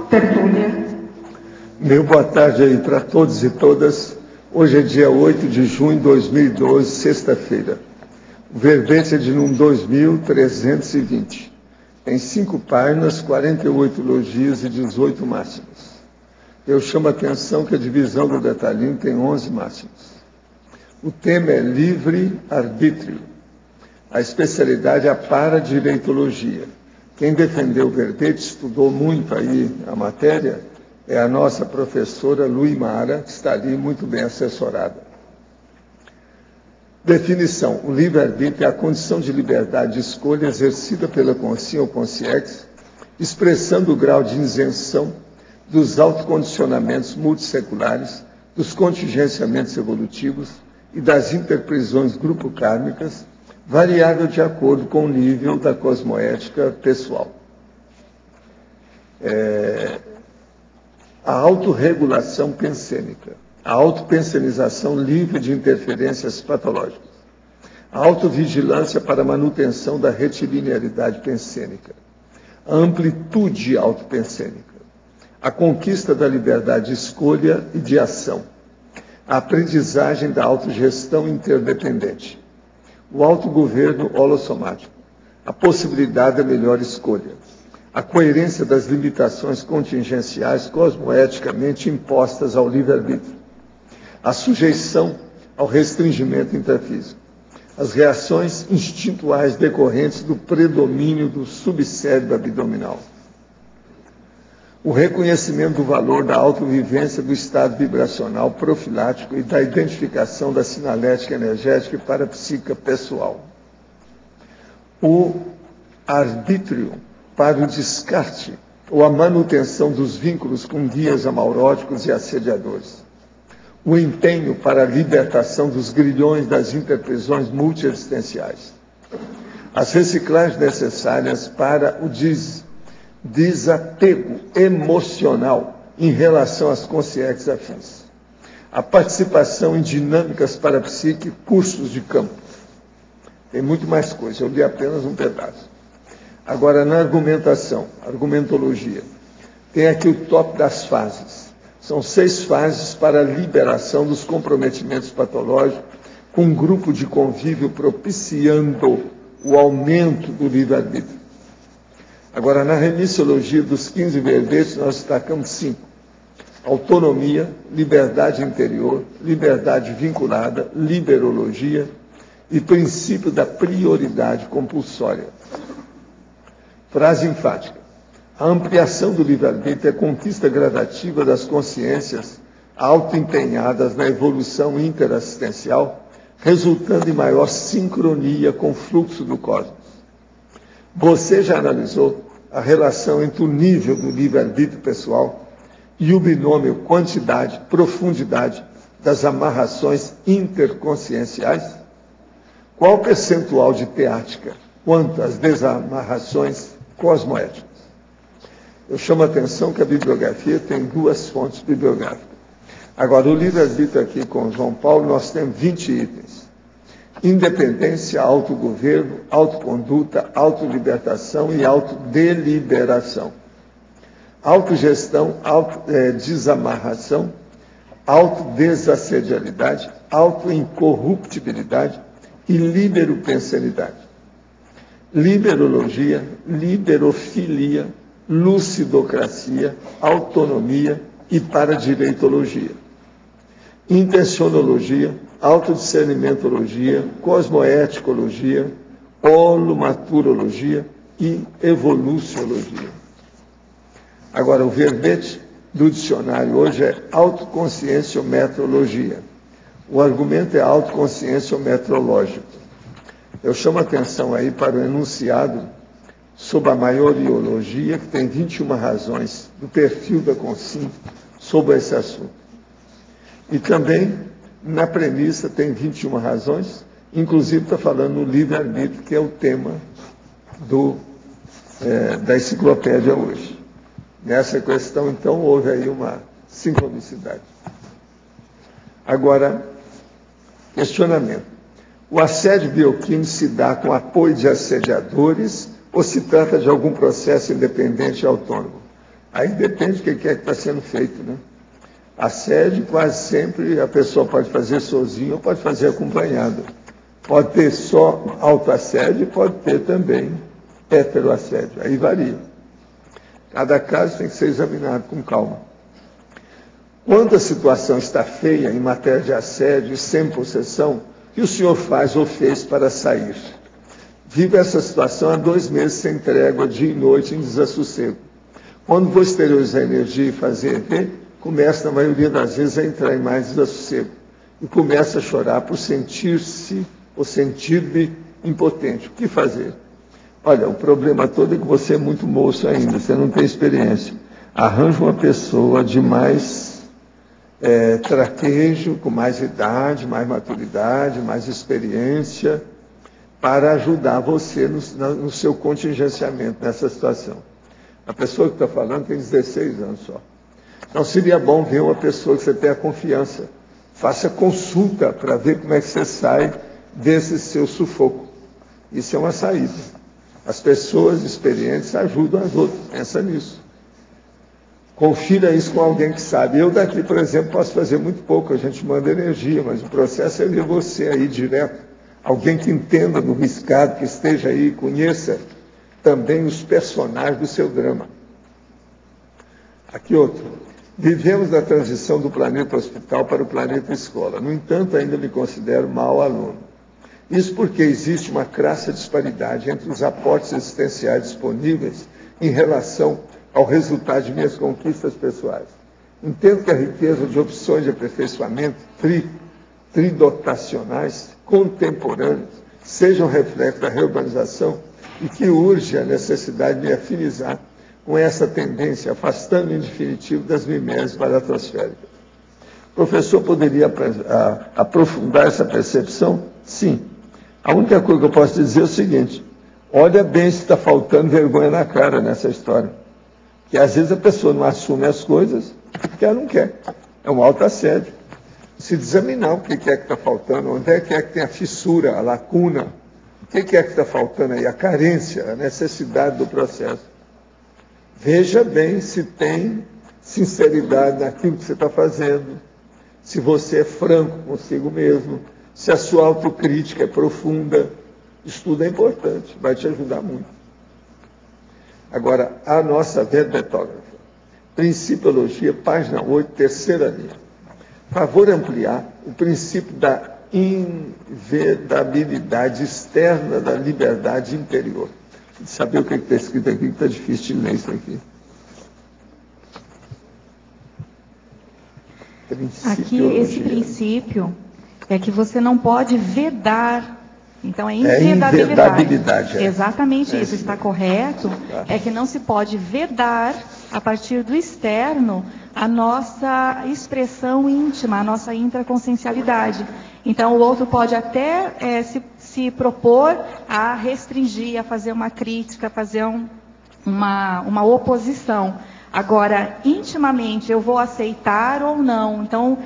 tertúlia. Meu boa tarde aí para todos e todas. Hoje é dia 8 de junho de 2012, sexta-feira. O verbete é de número 2320. Tem 5 páginas, 48 elogios e 18 máximos. Eu chamo a atenção que a divisão do detalhinho tem 11 máximos. O tema é livre-arbítrio. A especialidade é a paradireitologia. Quem defendeu o verbete, estudou muito aí a matéria, é a nossa professora Luimara, que está ali muito bem assessorada. Definição. O livre-arbítrio é a condição de liberdade de escolha exercida pela consciência ou consciência, expressando o grau de isenção dos autocondicionamentos multisseculares, dos contingenciamentos evolutivos e das interprisões grupo-kármicas, variável de acordo com o nível da cosmoética pessoal. A autorregulação pensênica, a autopensenização livre de interferências patológicas, a autovigilância para a manutenção da retilinearidade pensênica, a amplitude autopensênica, a conquista da liberdade de escolha e de ação, a aprendizagem da autogestão interdependente, o autogoverno holossomático, a possibilidade da melhor escolha, a coerência das limitações contingenciais cosmoeticamente impostas ao livre-arbítrio, a sujeição ao restringimento intrafísico, as reações instintuais decorrentes do predomínio do subcérebro abdominal, o reconhecimento do valor da autovivência do estado vibracional profilático e da identificação da sinalética energética e parapsíquica pessoal, o arbítrio para o descarte ou a manutenção dos vínculos com guias amauróticos e assediadores, o empenho para a libertação dos grilhões das interprisões multiexistenciais, as reciclagens necessárias para o desapego emocional em relação às consciências afins, a participação em dinâmicas parapsíquicas, cursos de campo. Tem muito mais coisa, eu li apenas um pedaço. Agora, na argumentação, argumentologia, tem aqui o top das fases. São 6 fases para a liberação dos comprometimentos patológicos, com um grupo de convívio propiciando o aumento do livre-arbítrio. Agora, na remissiologia dos 15 verbetes, nós destacamos 5. Autonomia, liberdade interior, liberdade vinculada, liberologia e princípio da prioridade compulsória. Frase enfática. A ampliação do livre-arbítrio é a conquista gradativa das consciências autoempenhadas na evolução interassistencial, resultando em maior sincronia com o fluxo do cosmos. Você já analisou a relação entre o nível do livre-arbítrio pessoal e o binômio quantidade-profundidade das amarrações interconscienciais? Qual o percentual de teática quanto às desamarrações cosmoéticas? Eu chamo a atenção que a bibliografia tem 2 fontes bibliográficas. Agora, o livre-arbítrio aqui com João Paulo, nós temos 20 itens. Independência, autogoverno, autoconduta, autolibertação e autodeliberação. Autogestão, desamarração, autodesassedialidade, autoincorruptibilidade e liberopensanidade. Liberologia, liberofilia, lucidocracia, autonomia e paradireitologia. Intencionologia, autodiscernimentologia, cosmoeticologia, holomaturologia e evoluciologia. Agora, o verbete do dicionário hoje é autoconscienciometrologia. O argumento é autoconscienciometrológico. Eu chamo a atenção aí para o enunciado sobre a maioriologia, que tem 21 razões do perfil da consciência sobre esse assunto. E também, na premissa, tem 21 razões, inclusive está falando no livre-arbítrio, que é o tema da enciclopédia hoje. Nessa questão, então, houve aí uma sincronicidade. Agora, questionamento. O assédio bioquímico se dá com apoio de assediadores ou se trata de algum processo independente e autônomo? Aí depende do que é que está sendo feito, né? Assédio, quase sempre, a pessoa pode fazer sozinha ou pode fazer acompanhada. Pode ter só autoassédio e pode ter também heteroassédio. Aí varia. Cada caso tem que ser examinado com calma. Quando a situação está feia em matéria de assédio e sem possessão, o que o senhor faz ou fez para sair? Vive essa situação há 2 meses sem trégua, dia e noite, em desassossego. Quando vou exteriorizar a energia e fazer EV, começa, na maioria das vezes, a entrar em mais desassossego. E começa a chorar por sentir-se ou sentir-me impotente. O que fazer? Olha, o problema todo é que você é muito moço ainda, você não tem experiência. Arranja uma pessoa de mais traquejo, com mais idade, mais maturidade, mais experiência, para ajudar você no seu contingenciamento nessa situação. A pessoa que está falando tem 16 anos só. Então seria bom ver uma pessoa que você tenha confiança. Faça consulta para ver como é que você sai desse seu sufoco. Isso é uma saída. As pessoas experientes ajudam as outras. Pensa nisso. Confira isso com alguém que sabe. Eu daqui, por exemplo, posso fazer muito pouco. A gente manda energia, mas o processo é ver você aí direto. Alguém que entenda do riscado, que esteja aí, conheça também os personagens do seu drama. Aqui outro. Vivemos na transição do planeta hospital para o planeta escola. No entanto, ainda me considero mau aluno. Isso porque existe uma crassa disparidade entre os aportes existenciais disponíveis em relação ao resultado de minhas conquistas pessoais. Entendo que a riqueza de opções de aperfeiçoamento tridotacionais, contemporâneas, sejam reflexo da reurbanização e que urge a necessidade de me afinizar com essa tendência, afastando em definitivo das mimeses baratosféricas. O professor poderia aprofundar essa percepção? Sim. A única coisa que eu posso dizer é o seguinte: olha bem se está faltando vergonha na cara nessa história. Que às vezes a pessoa não assume as coisas porque ela não quer. É um autoassédio. Se examinar o que é que está faltando, onde é que tem a fissura, a lacuna, o que é que está faltando aí, a carência, a necessidade do processo. Veja bem se tem sinceridade naquilo que você está fazendo, se você é franco consigo mesmo, se a sua autocrítica é profunda. Isso tudo é importante, vai te ajudar muito. Agora, a nossa verbetógrafa. Principiologia, página 8, terceira linha. Favor ampliar o princípio da invedabilidade externa da liberdade interior. Saber o que está escrito aqui, que está difícil de ler isso aqui. Aqui, esse princípio é que você não pode vedar. Então, é invedabilidade. Exatamente isso, está correto. É que não se pode vedar, a partir do externo, a nossa expressão íntima, a nossa intraconsciencialidade. Então, o outro pode até se propor a restringir, a fazer uma crítica, a fazer uma oposição. Agora, intimamente, eu vou aceitar ou não. Então,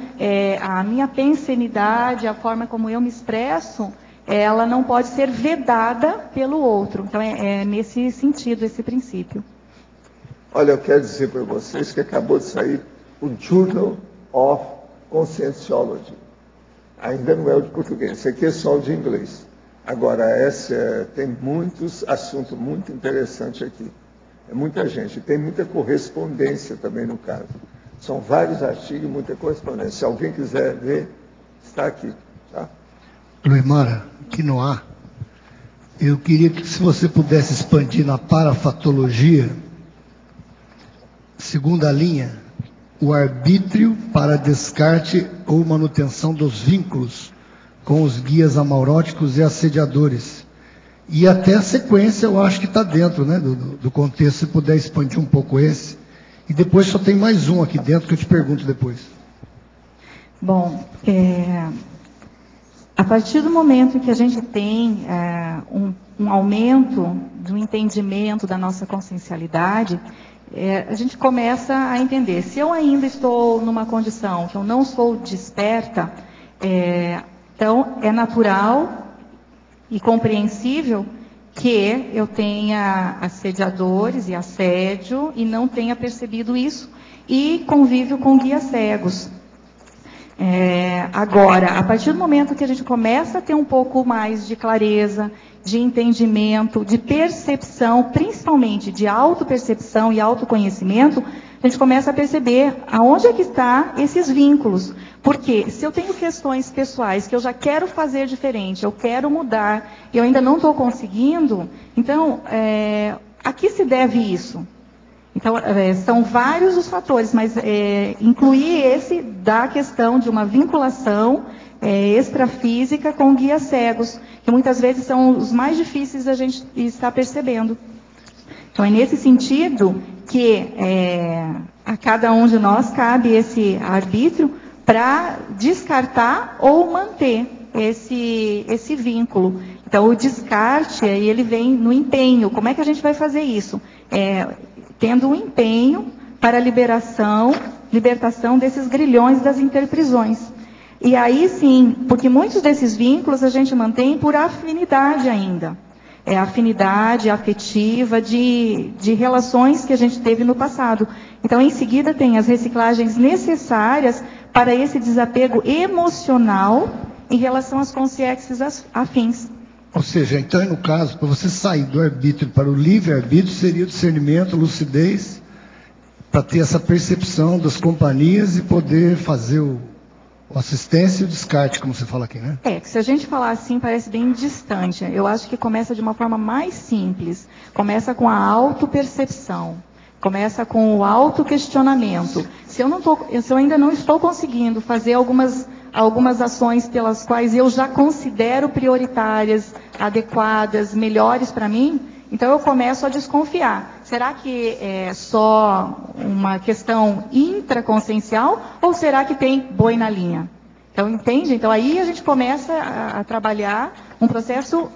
a minha pensenidade, a forma como eu me expresso, ela não pode ser vedada pelo outro. Então, é nesse sentido, esse princípio. Olha, eu quero dizer para vocês que acabou de sair o Journal of Conscienciology. Ainda não é o de português, esse aqui é só o de inglês. Agora, tem muitos assuntos muito interessantes aqui. É muita gente, tem muita correspondência também no caso. São vários artigos e muita correspondência. Se alguém quiser ver, está aqui. Tá? Luimara, aqui no ar, eu queria que, se você pudesse expandir na parafatologia, segunda linha, o arbítrio para descarte ou manutenção dos vínculos com os guias amauróticos e assediadores. E até a sequência eu acho que está dentro, né, do contexto, se puder expandir um pouco esse. E depois só tem mais um aqui dentro que eu te pergunto depois. Bom, a partir do momento que a gente tem um aumento do entendimento da nossa consciencialidade, a gente começa a entender. Se eu ainda estou numa condição que eu não sou desperta, então é natural e compreensível que eu tenha assediadores e assédio e não tenha percebido isso, e convívio com guias cegos. Agora, a partir do momento que a gente começa a ter um pouco mais de clareza, de entendimento, de percepção, principalmente de autopercepção e autoconhecimento, a gente começa a perceber aonde é que estão esses vínculos. Porque se eu tenho questões pessoais que eu já quero fazer diferente, eu quero mudar, e eu ainda não estou conseguindo, então, a que se deve isso? Então, são vários os fatores, mas incluir esse da questão de uma vinculação extrafísica com guias cegos, que muitas vezes são os mais difíceis da gente estar percebendo. Então, é nesse sentido que a cada um de nós cabe esse arbítrio para descartar ou manter esse vínculo. Então, o descarte, ele vem no empenho. Como é que a gente vai fazer isso? Tendo um empenho para a libertação desses grilhões das interprisões. E aí sim, porque muitos desses vínculos a gente mantém por afinidade ainda. Afinidade afetiva de relações que a gente teve no passado. Então, em seguida, tem as reciclagens necessárias para esse desapego emocional em relação às consciências afins. Ou seja, então, no caso, para você sair do arbítrio para o livre-arbítrio, seria o discernimento, lucidez, para ter essa percepção das companhias e poder fazer o assistência e o descarte, como você fala aqui, né? Que se a gente falar assim, parece bem distante. Eu acho que começa de uma forma mais simples. Começa com a autopercepção. Começa com o autoquestionamento. Se eu ainda não estou conseguindo fazer algumas ações pelas quais eu já considero prioritárias, adequadas, melhores para mim, então eu começo a desconfiar. Será que é só uma questão intraconsciencial ou será que tem boi na linha? Então, entende? Então, aí a gente começa a trabalhar um processo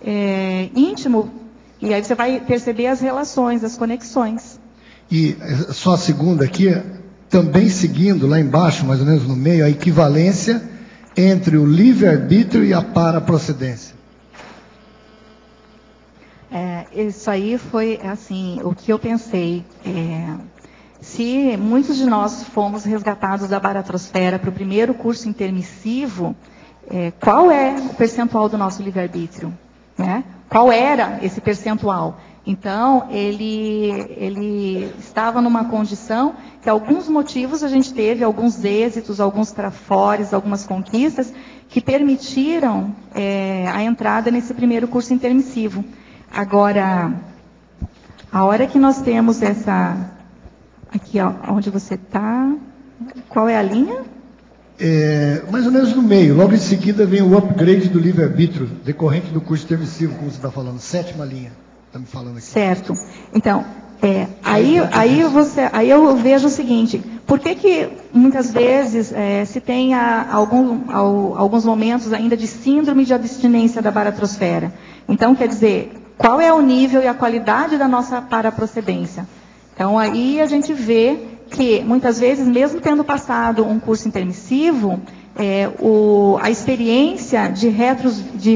íntimo e aí você vai perceber as relações, as conexões. E só a segunda aqui, também seguindo lá embaixo, mais ou menos no meio, a equivalência entre o livre-arbítrio e a paraprocedência. Isso aí foi, assim, o que eu pensei. Se muitos de nós fomos resgatados da baratrosfera para o primeiro curso intermissivo, qual é o percentual do nosso livre-arbítrio? Né? Qual era esse percentual? Então, ele estava numa condição que alguns motivos a gente teve, alguns êxitos, alguns trafores, algumas conquistas, que permitiram a entrada nesse primeiro curso intermissivo. Agora, a hora que nós temos essa... Aqui, ó, onde você está, qual é a linha? Mais ou menos no meio. Logo em seguida vem o upgrade do livre-arbítrio, decorrente do curso intermissivo, como você está falando, 7ª linha. Está me falando aqui. Certo. Então, aí eu vejo o seguinte, por que muitas vezes se tem alguns momentos ainda de síndrome de abstinência da baratrosfera? Então, quer dizer, qual é o nível e a qualidade da nossa paraprocedência? Então, aí a gente vê que, muitas vezes, mesmo tendo passado um curso intermissivo, a experiência de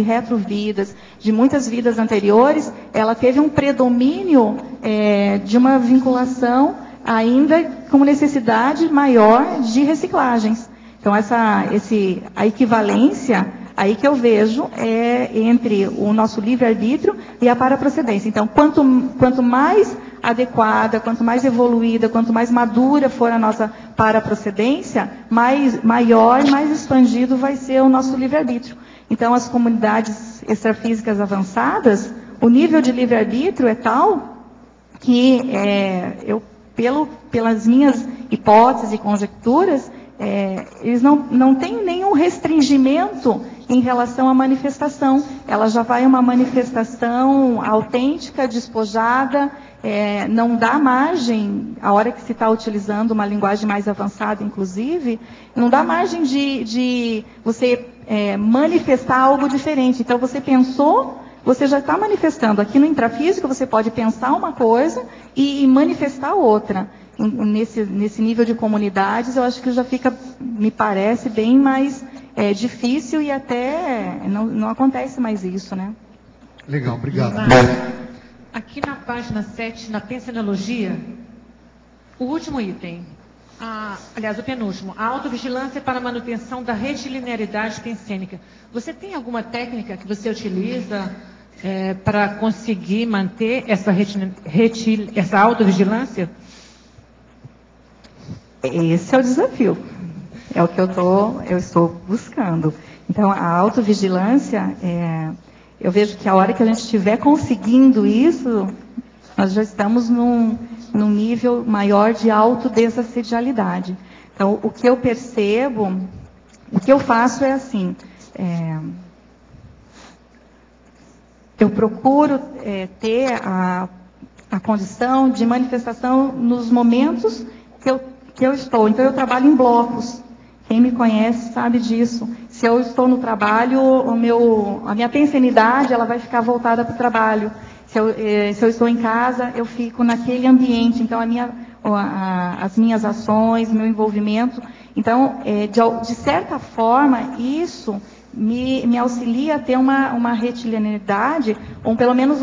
retrovidas, de muitas vidas anteriores, ela teve um predomínio de uma vinculação ainda com necessidade maior de reciclagens. Então, a equivalência aí que eu vejo entre o nosso livre-arbítrio e a paraprocedência. Então, quanto mais adequada, quanto mais evoluída, quanto mais madura for a nossa paraprocedência, maior e mais expandido vai ser o nosso livre-arbítrio. Então, as comunidades extrafísicas avançadas, o nível de livre-arbítrio é tal que pelas minhas hipóteses e conjecturas, eles não têm nenhum restringimento em relação à manifestação. Ela já vai uma manifestação autêntica, despojada, não dá margem, a hora que se está utilizando uma linguagem mais avançada, inclusive, não dá margem de você manifestar algo diferente. Então, você pensou, você já está manifestando. Aqui no intrafísico, você pode pensar uma coisa e manifestar outra. Nesse nível de comunidades, eu acho que já fica, me parece, bem mais difícil e até não acontece mais isso, né? Legal, obrigado. Aqui na página 7, na pensenologia, o último item, aliás, o penúltimo, a autovigilância para a manutenção da retilinearidade pensênica. Você tem alguma técnica que você utiliza para conseguir manter essa autovigilância? Esse é o desafio. É o que eu estou buscando. Então, a autovigilância, eu vejo que a hora que a gente estiver conseguindo isso, nós já estamos num nível maior de autodesassedialidade. Então, o que eu percebo, o que eu faço é assim, eu procuro ter a condição de manifestação nos momentos que eu estou. Então, eu trabalho em blocos. Quem me conhece sabe disso. Se eu estou no trabalho, a minha pensenidade ela vai ficar voltada para o trabalho. Se eu estou em casa, eu fico naquele ambiente. Então, as minhas ações, meu envolvimento. Então, de certa forma, isso me auxilia a ter uma retilinearidade, ou pelo menos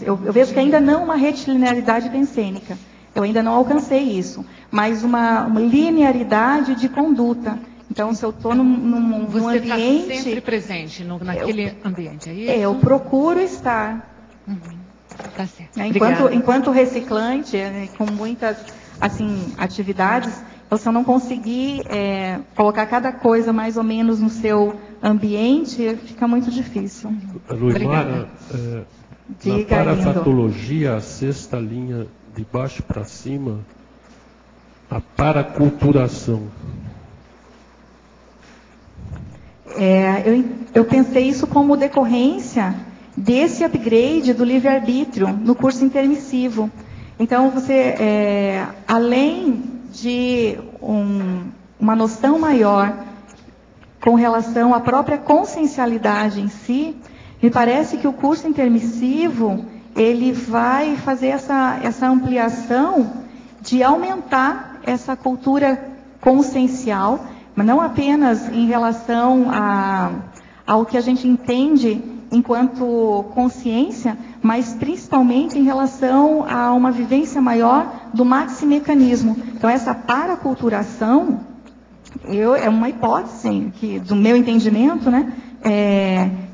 eu vejo que ainda não uma retilinearidade pensênica. Eu ainda não alcancei isso, mas uma linearidade de conduta. Então, se eu estou num ambiente... Você está sempre presente naquele ambiente, é isso? Eu procuro estar. Tá certo. Enquanto reciclante, com muitas atividades, se eu não conseguir colocar cada coisa mais ou menos no seu ambiente, fica muito difícil. Luimara, na parafatologia, a sexta linha de baixo para cima, a paraculturação. Eu pensei isso como decorrência desse upgrade do livre-arbítrio no curso intermissivo. Então, você, além de uma noção maior com relação à própria consciencialidade em si, me parece que o curso intermissivo ele vai fazer essa ampliação de aumentar essa cultura consciencial, mas não apenas em relação ao que a gente entende enquanto consciência, mas principalmente em relação a uma vivência maior do maximecanismo. Então, essa paraculturação é uma hipótese que, do meu entendimento, né,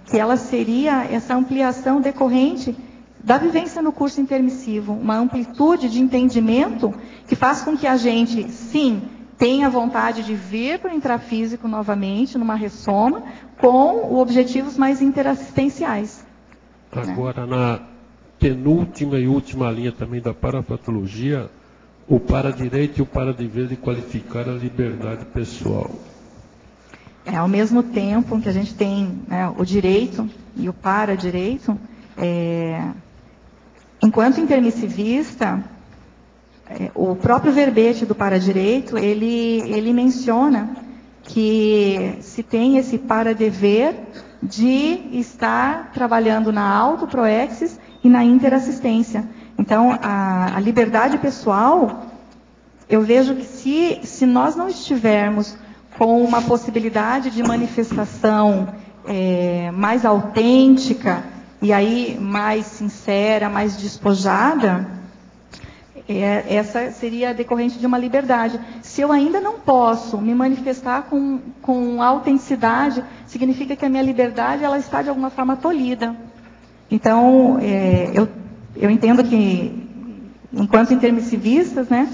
que ela seria essa ampliação decorrente da vivência no curso intermissivo, uma amplitude de entendimento que faz com que a gente, sim, tenha vontade de vir para o intrafísico novamente, numa ressoma, com objetivos mais interassistenciais. Agora, na penúltima e última linha também da parafatologia, o para-direito e o para-dever de qualificar a liberdade pessoal. Ao mesmo tempo que a gente tem o direito e o para-direito, enquanto intermissivista, o próprio verbete do para-direito, ele menciona que se tem esse para-dever de estar trabalhando na autoproexis e na interassistência. Então, a liberdade pessoal, eu vejo que se nós não estivermos com uma possibilidade de manifestação mais autêntica, e aí mais sincera, mais despojada, essa seria decorrente de uma liberdade. Se eu ainda não posso me manifestar com autenticidade, significa que a minha liberdade ela está de alguma forma tolhida. Então, eu entendo que, enquanto intermissivistas, né,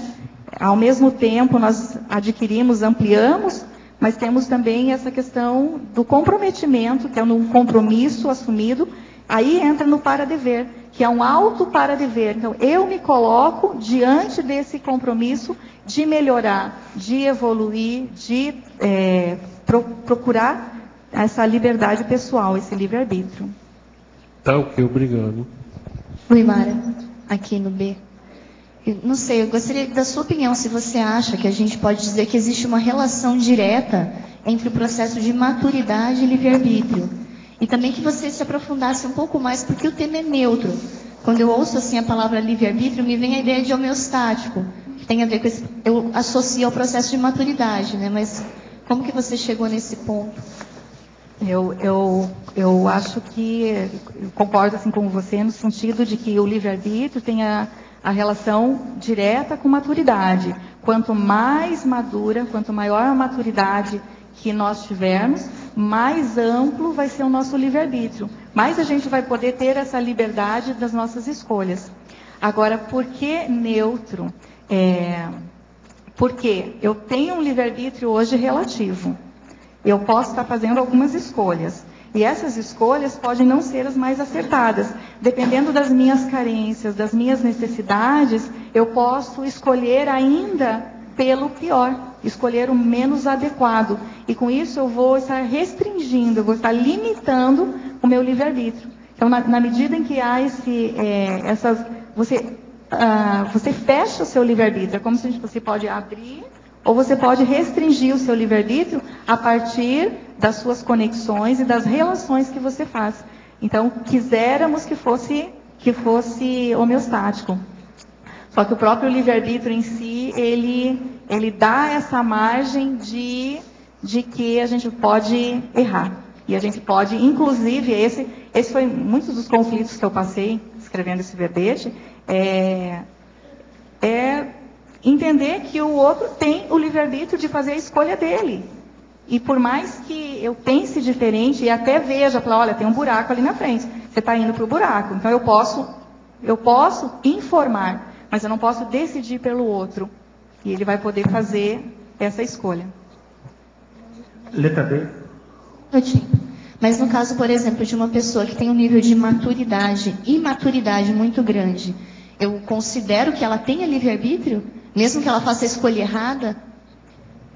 ao mesmo tempo nós adquirimos, ampliamos, mas temos também essa questão do comprometimento, que é um compromisso assumido. Aí entra no para-dever, que é um auto-para-dever. Então, eu me coloco diante desse compromisso de melhorar, de evoluir, de procurar essa liberdade pessoal, esse livre-arbítrio. Tá ok, obrigado. Luimara, aqui no B. Não sei, eu gostaria da sua opinião, se você acha que a gente pode dizer que existe uma relação direta entre o processo de maturidade e livre-arbítrio. E também que você se aprofundasse um pouco mais, porque o tema é neutro. Quando eu ouço assim a palavra livre-arbítrio, me vem a ideia de homeostático, que tem a ver com eu associo ao processo de maturidade, né? Mas como que você chegou nesse ponto? Eu acho que, eu concordo assim com você, no sentido de que o livre-arbítrio tem a relação direta com maturidade. Quanto mais madura, quanto maior a maturidade que nós tivermos, mais amplo vai ser o nosso livre-arbítrio. Mais a gente vai poder ter essa liberdade das nossas escolhas. Agora, por que neutro? Porque eu tenho um livre-arbítrio hoje relativo. Eu posso estar fazendo algumas escolhas. E essas escolhas podem não ser as mais acertadas. Dependendo das minhas carências, das minhas necessidades, eu posso escolher ainda pelo pior, escolher o menos adequado. E com isso eu vou estar restringindo, eu vou estar limitando o meu livre-arbítrio. Então, na medida em que há você fecha o seu livre-arbítrio, é como se você pode abrir ou você pode restringir o seu livre-arbítrio a partir das suas conexões e das relações que você faz. Então, quiséramos que fosse homeostático. Só que o próprio livre-arbítrio em si, ele dá essa margem de que a gente pode errar. E a gente pode, inclusive, esse foi muitos dos conflitos que eu passei escrevendo esse verbete, entender que o outro tem o livre-arbítrio de fazer a escolha dele. E por mais que eu pense diferente e até veja, olha, tem um buraco ali na frente, você está indo para o buraco, então eu posso informar, mas eu não posso decidir pelo outro. E ele vai poder fazer essa escolha. Letra B. Mas no caso, por exemplo, de uma pessoa que tem um nível de imaturidade muito grande, eu considero que ela tenha livre-arbítrio, mesmo que ela faça a escolha errada?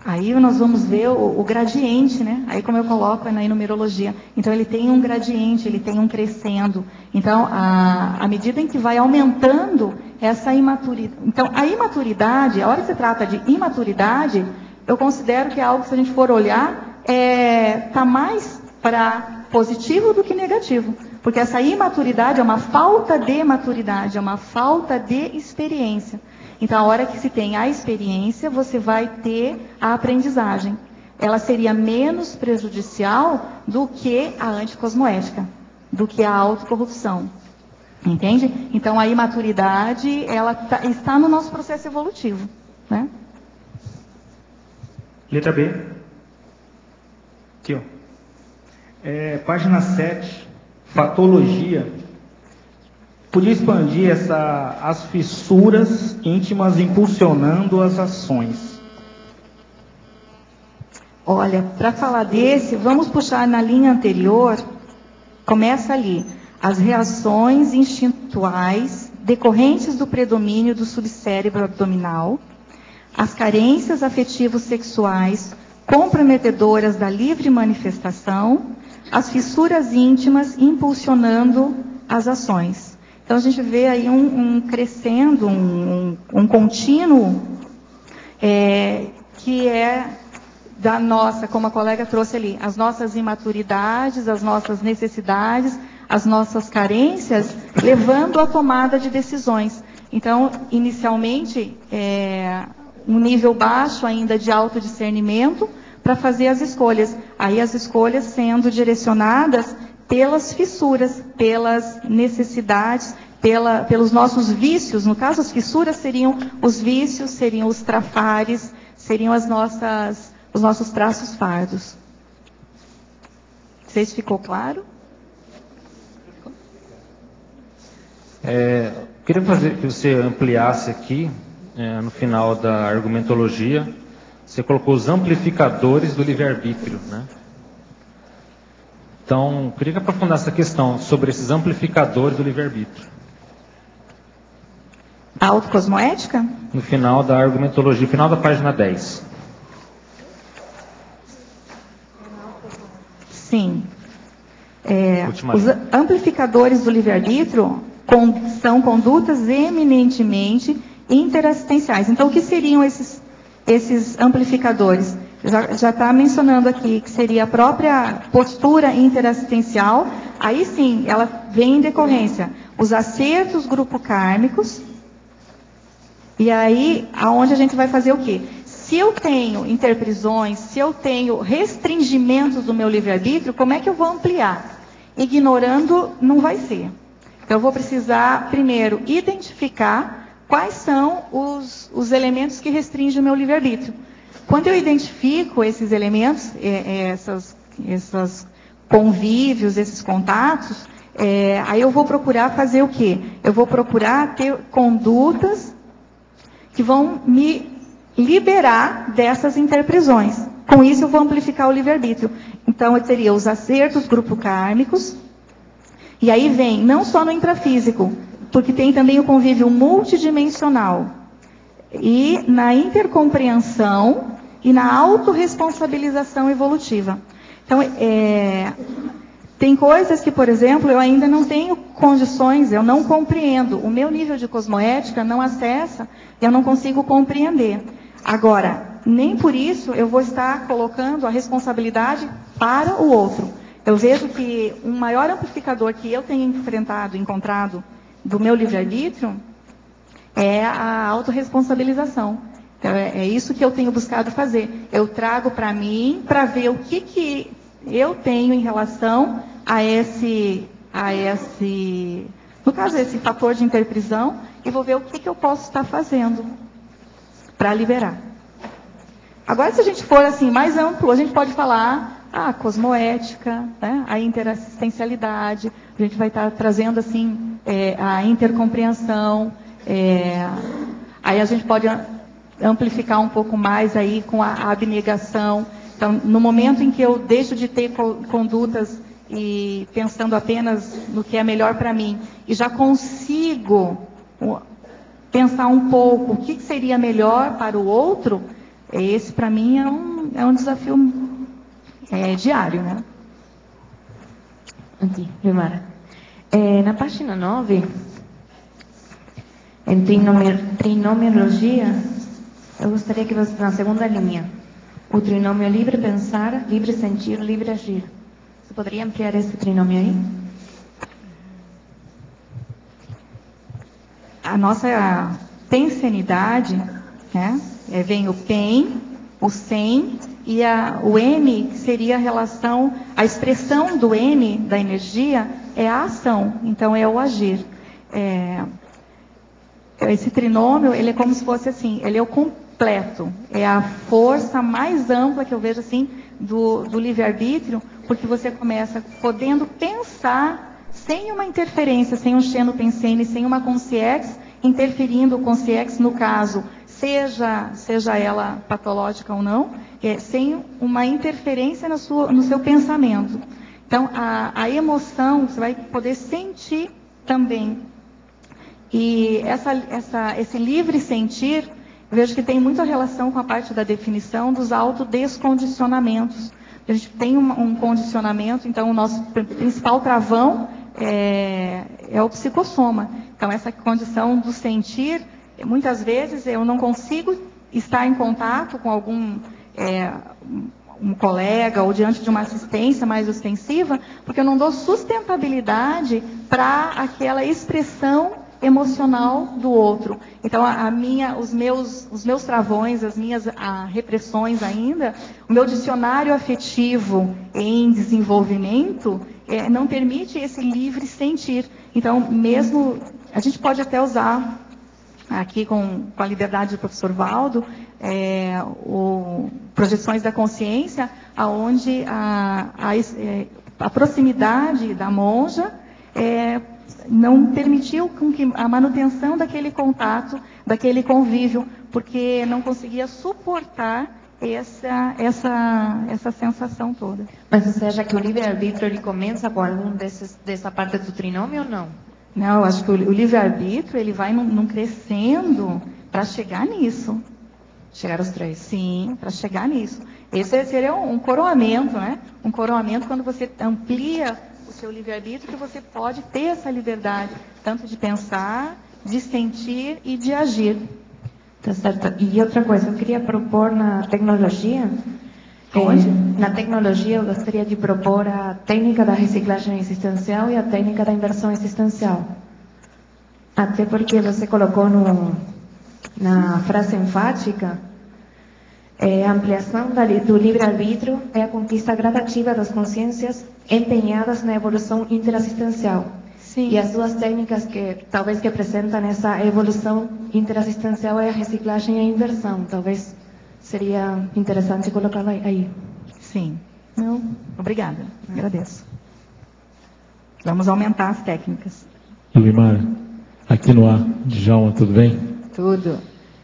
Aí nós vamos ver o gradiente, né? Aí como eu coloco na numerologia. Então ele tem um gradiente, ele tem um crescendo. Então, à medida em que vai aumentando essa imaturidade. Então, a imaturidade, a hora que se trata de imaturidade, eu considero que é algo que, se a gente for olhar, está mais para positivo do que negativo. Porque essa imaturidade é uma falta de maturidade, é uma falta de experiência. Então, a hora que se tem a experiência, você vai ter a aprendizagem. Ela seria menos prejudicial do que a anticosmoética, do que a autocorrupção. Entende? Então, a imaturidade, ela está no nosso processo evolutivo. Né? Letra B. Aqui, ó. Página 7, fatologia. Podia expandir as fissuras íntimas impulsionando as ações. Olha, para falar desse, vamos puxar na linha anterior, começa ali. As reações instintuais decorrentes do predomínio do subcérebro abdominal, as carências afetivos sexuais comprometedoras da livre manifestação, as fissuras íntimas impulsionando as ações. Então, a gente vê aí um crescendo, um contínuo, que é da nossa, como a colega trouxe ali, as nossas imaturidades, as nossas necessidades, as nossas carências, levando à tomada de decisões. Então, inicialmente, um nível baixo ainda de autodiscernimento para fazer as escolhas. Aí as escolhas sendo direcionadas pelas fissuras, pelas necessidades, pelos nossos vícios. No caso, as fissuras seriam os vícios, seriam os trafares, seriam os nossos traços fardos. Vocês ficou claro? Queria que você ampliasse aqui, no final da argumentologia, você colocou os amplificadores do livre-arbítrio, né? Então, queria que aprofundasse essa questão sobre esses amplificadores do livre-arbítrio. A autocosmoética? No final da argumentologia, final da página 10. Sim. Os amplificadores do livre-arbítrio são condutas eminentemente interassistenciais. Então, o que seriam esses amplificadores? Já está mencionando aqui que seria a própria postura interassistencial. Aí sim, ela vem em decorrência os acertos grupocármicos. E aí, aonde a gente vai fazer o quê? se eu tenho interprisões, se eu tenho restringimentos do meu livre-arbítrio, como é que eu vou ampliar? Ignorando não vai ser. Então, eu vou precisar, primeiro, identificar quais são os elementos que restringem o meu livre-arbítrio. Quando eu identifico esses elementos, esses convívios, esses contatos, aí eu vou procurar fazer o quê? Eu vou procurar ter condutas que vão me liberar dessas interprisões. Com isso, eu vou amplificar o livre-arbítrio. Então, eu teria os acertos grupo-kármicos, e aí vem, não só no intrafísico, porque tem também o convívio multidimensional, e na intercompreensão e na autorresponsabilização evolutiva. Então, tem coisas que, por exemplo, eu ainda não tenho condições, eu não compreendo. O meu nível de cosmoética não acessa, eu não consigo compreender. Agora, nem por isso eu vou estar colocando a responsabilidade para o outro. Eu vejo que um maior amplificador que eu tenho encontrado do meu livre-arbítrio é a autorresponsabilização. Então, é isso que eu tenho buscado fazer. Eu trago para mim, para ver o que eu tenho em relação a esse, no caso, esse fator de interprisão, e vou ver o que eu posso estar fazendo para liberar. Agora, se a gente for assim mais amplo, a gente pode falar a cosmoética, né, a interassistencialidade, a gente vai estar trazendo assim a intercompreensão, aí a gente pode amplificar um pouco mais aí com a abnegação. Então, no momento em que eu deixo de ter condutas e pensando apenas no que é melhor para mim, e já consigo pensar um pouco o que seria melhor para o outro, esse para mim é um desafio diário, né? Aqui, Vilmara. Na página 9, em trinomiologia, eu gostaria que você, na segunda linha, o trinômio livre pensar, livre sentir, livre agir. Você poderia ampliar esse trinômio aí? A nossa pensenidade, né? Vem o pen, o sen e o M, que seria a relação, a expressão do M, da energia, é a ação, então é o agir. Esse trinômio, ele é como se fosse assim, ele é o completo, é a força mais ampla que eu vejo assim do livre-arbítrio, porque você começa podendo pensar sem uma interferência, sem um xenopensene, sem uma consciex interferindo, consciex no caso, seja ela patológica ou não, sem uma interferência no seu pensamento. Então, a emoção, você vai poder sentir também. E esse livre sentir, eu vejo que tem muita relação com a parte da definição dos autodescondicionamentos. A gente tem um condicionamento, então o nosso principal travão é o psicossoma. Então, essa condição do sentir, muitas vezes eu não consigo estar em contato com algum um colega ou diante de uma assistência mais ostensiva, porque eu não dou sustentabilidade para aquela expressão emocional do outro. Então, os meus travões, as minhas repressões ainda, o meu dicionário afetivo em desenvolvimento não permite esse livre sentir. Então, mesmo, a gente pode até usar, aqui com a liberdade do professor Valdo, projeções da consciência, onde a proximidade da monja não permitiu com que a manutenção daquele contato, daquele convívio, porque não conseguia suportar essa sensação toda. Mas você acha que o livre-arbítrio ele começa com algum dessa parte do trinômio ou não? Não, eu acho que o livre-arbítrio ele vai num crescendo para chegar nisso. Chegar aos 3. Sim, para chegar nisso. Esse seria um coroamento, né? Um coroamento quando você amplia o seu livre-arbítrio, que você pode ter essa liberdade, tanto de pensar, de sentir e de agir. Tá certo. E outra coisa, eu queria propor na tecnologia, na tecnologia eu gostaria de propor a técnica da reciclagem existencial e a técnica da inversão existencial. Até porque você colocou na frase enfática A ampliação do livre-arbítrio é a conquista gradativa das consciências empenhadas na evolução interassistencial. Sim. E as duas técnicas que talvez que apresentam essa evolução interassistencial é a reciclagem e a inversão. Talvez seria interessante colocar aí. Sim. Não. Obrigada. Agradeço. Vamos aumentar as técnicas. Luimara, aqui no ar, Djalma, tudo bem? Tudo.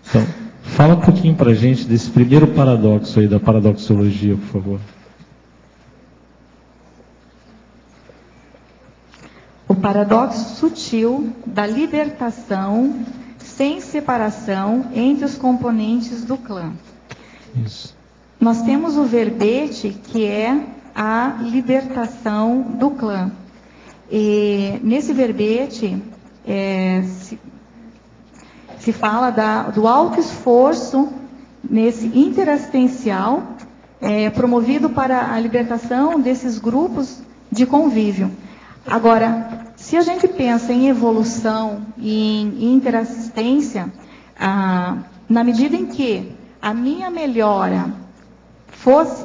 Então, fala um pouquinho para a gente desse primeiro paradoxo aí, da paradoxologia, por favor. O paradoxo sutil da libertação sem separação entre os componentes do clã. Isso. Nós temos o verbete, que é a libertação do clã. E nesse verbete se fala do alto esforço nesse interassistencial promovido para a libertação desses grupos de convívio. Agora, se a gente pensa em evolução e em interassistência, na medida em que a minha melhora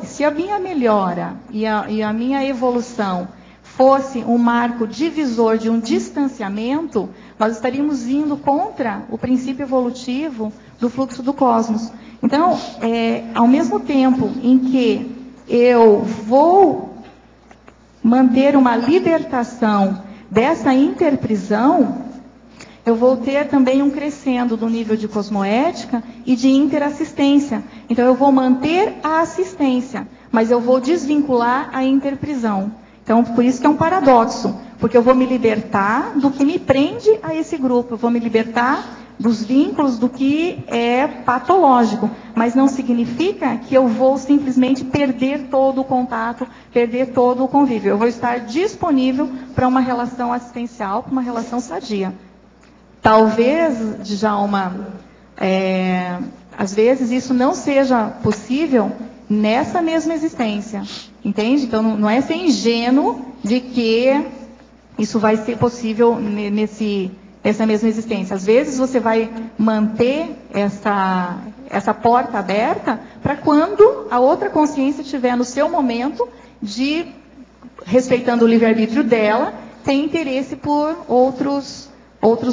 se a minha melhora e a minha evolução fosse um marco divisor de um distanciamento, nós estaríamos indo contra o princípio evolutivo do fluxo do cosmos. Então, ao mesmo tempo em que eu vou manter uma libertação dessa interprisão, eu vou ter também um crescendo do nível de cosmoética e de interassistência. Então, eu vou manter a assistência, mas eu vou desvincular a interprisão. Então, por isso que é um paradoxo, porque eu vou me libertar do que me prende a esse grupo, eu vou me libertar dos vínculos do que é patológico, mas não significa que eu vou simplesmente perder todo o contato, perder todo o convívio. Eu vou estar disponível para uma relação assistencial, para uma relação sadia. Talvez, Djalma, às vezes isso não seja possível nessa mesma existência, entende? Então, não é ser ingênuo de que isso vai ser possível nessa mesma existência. Às vezes você vai manter essa porta aberta para quando a outra consciência estiver no seu momento de, respeitando o livre-arbítrio dela, ter interesse por outros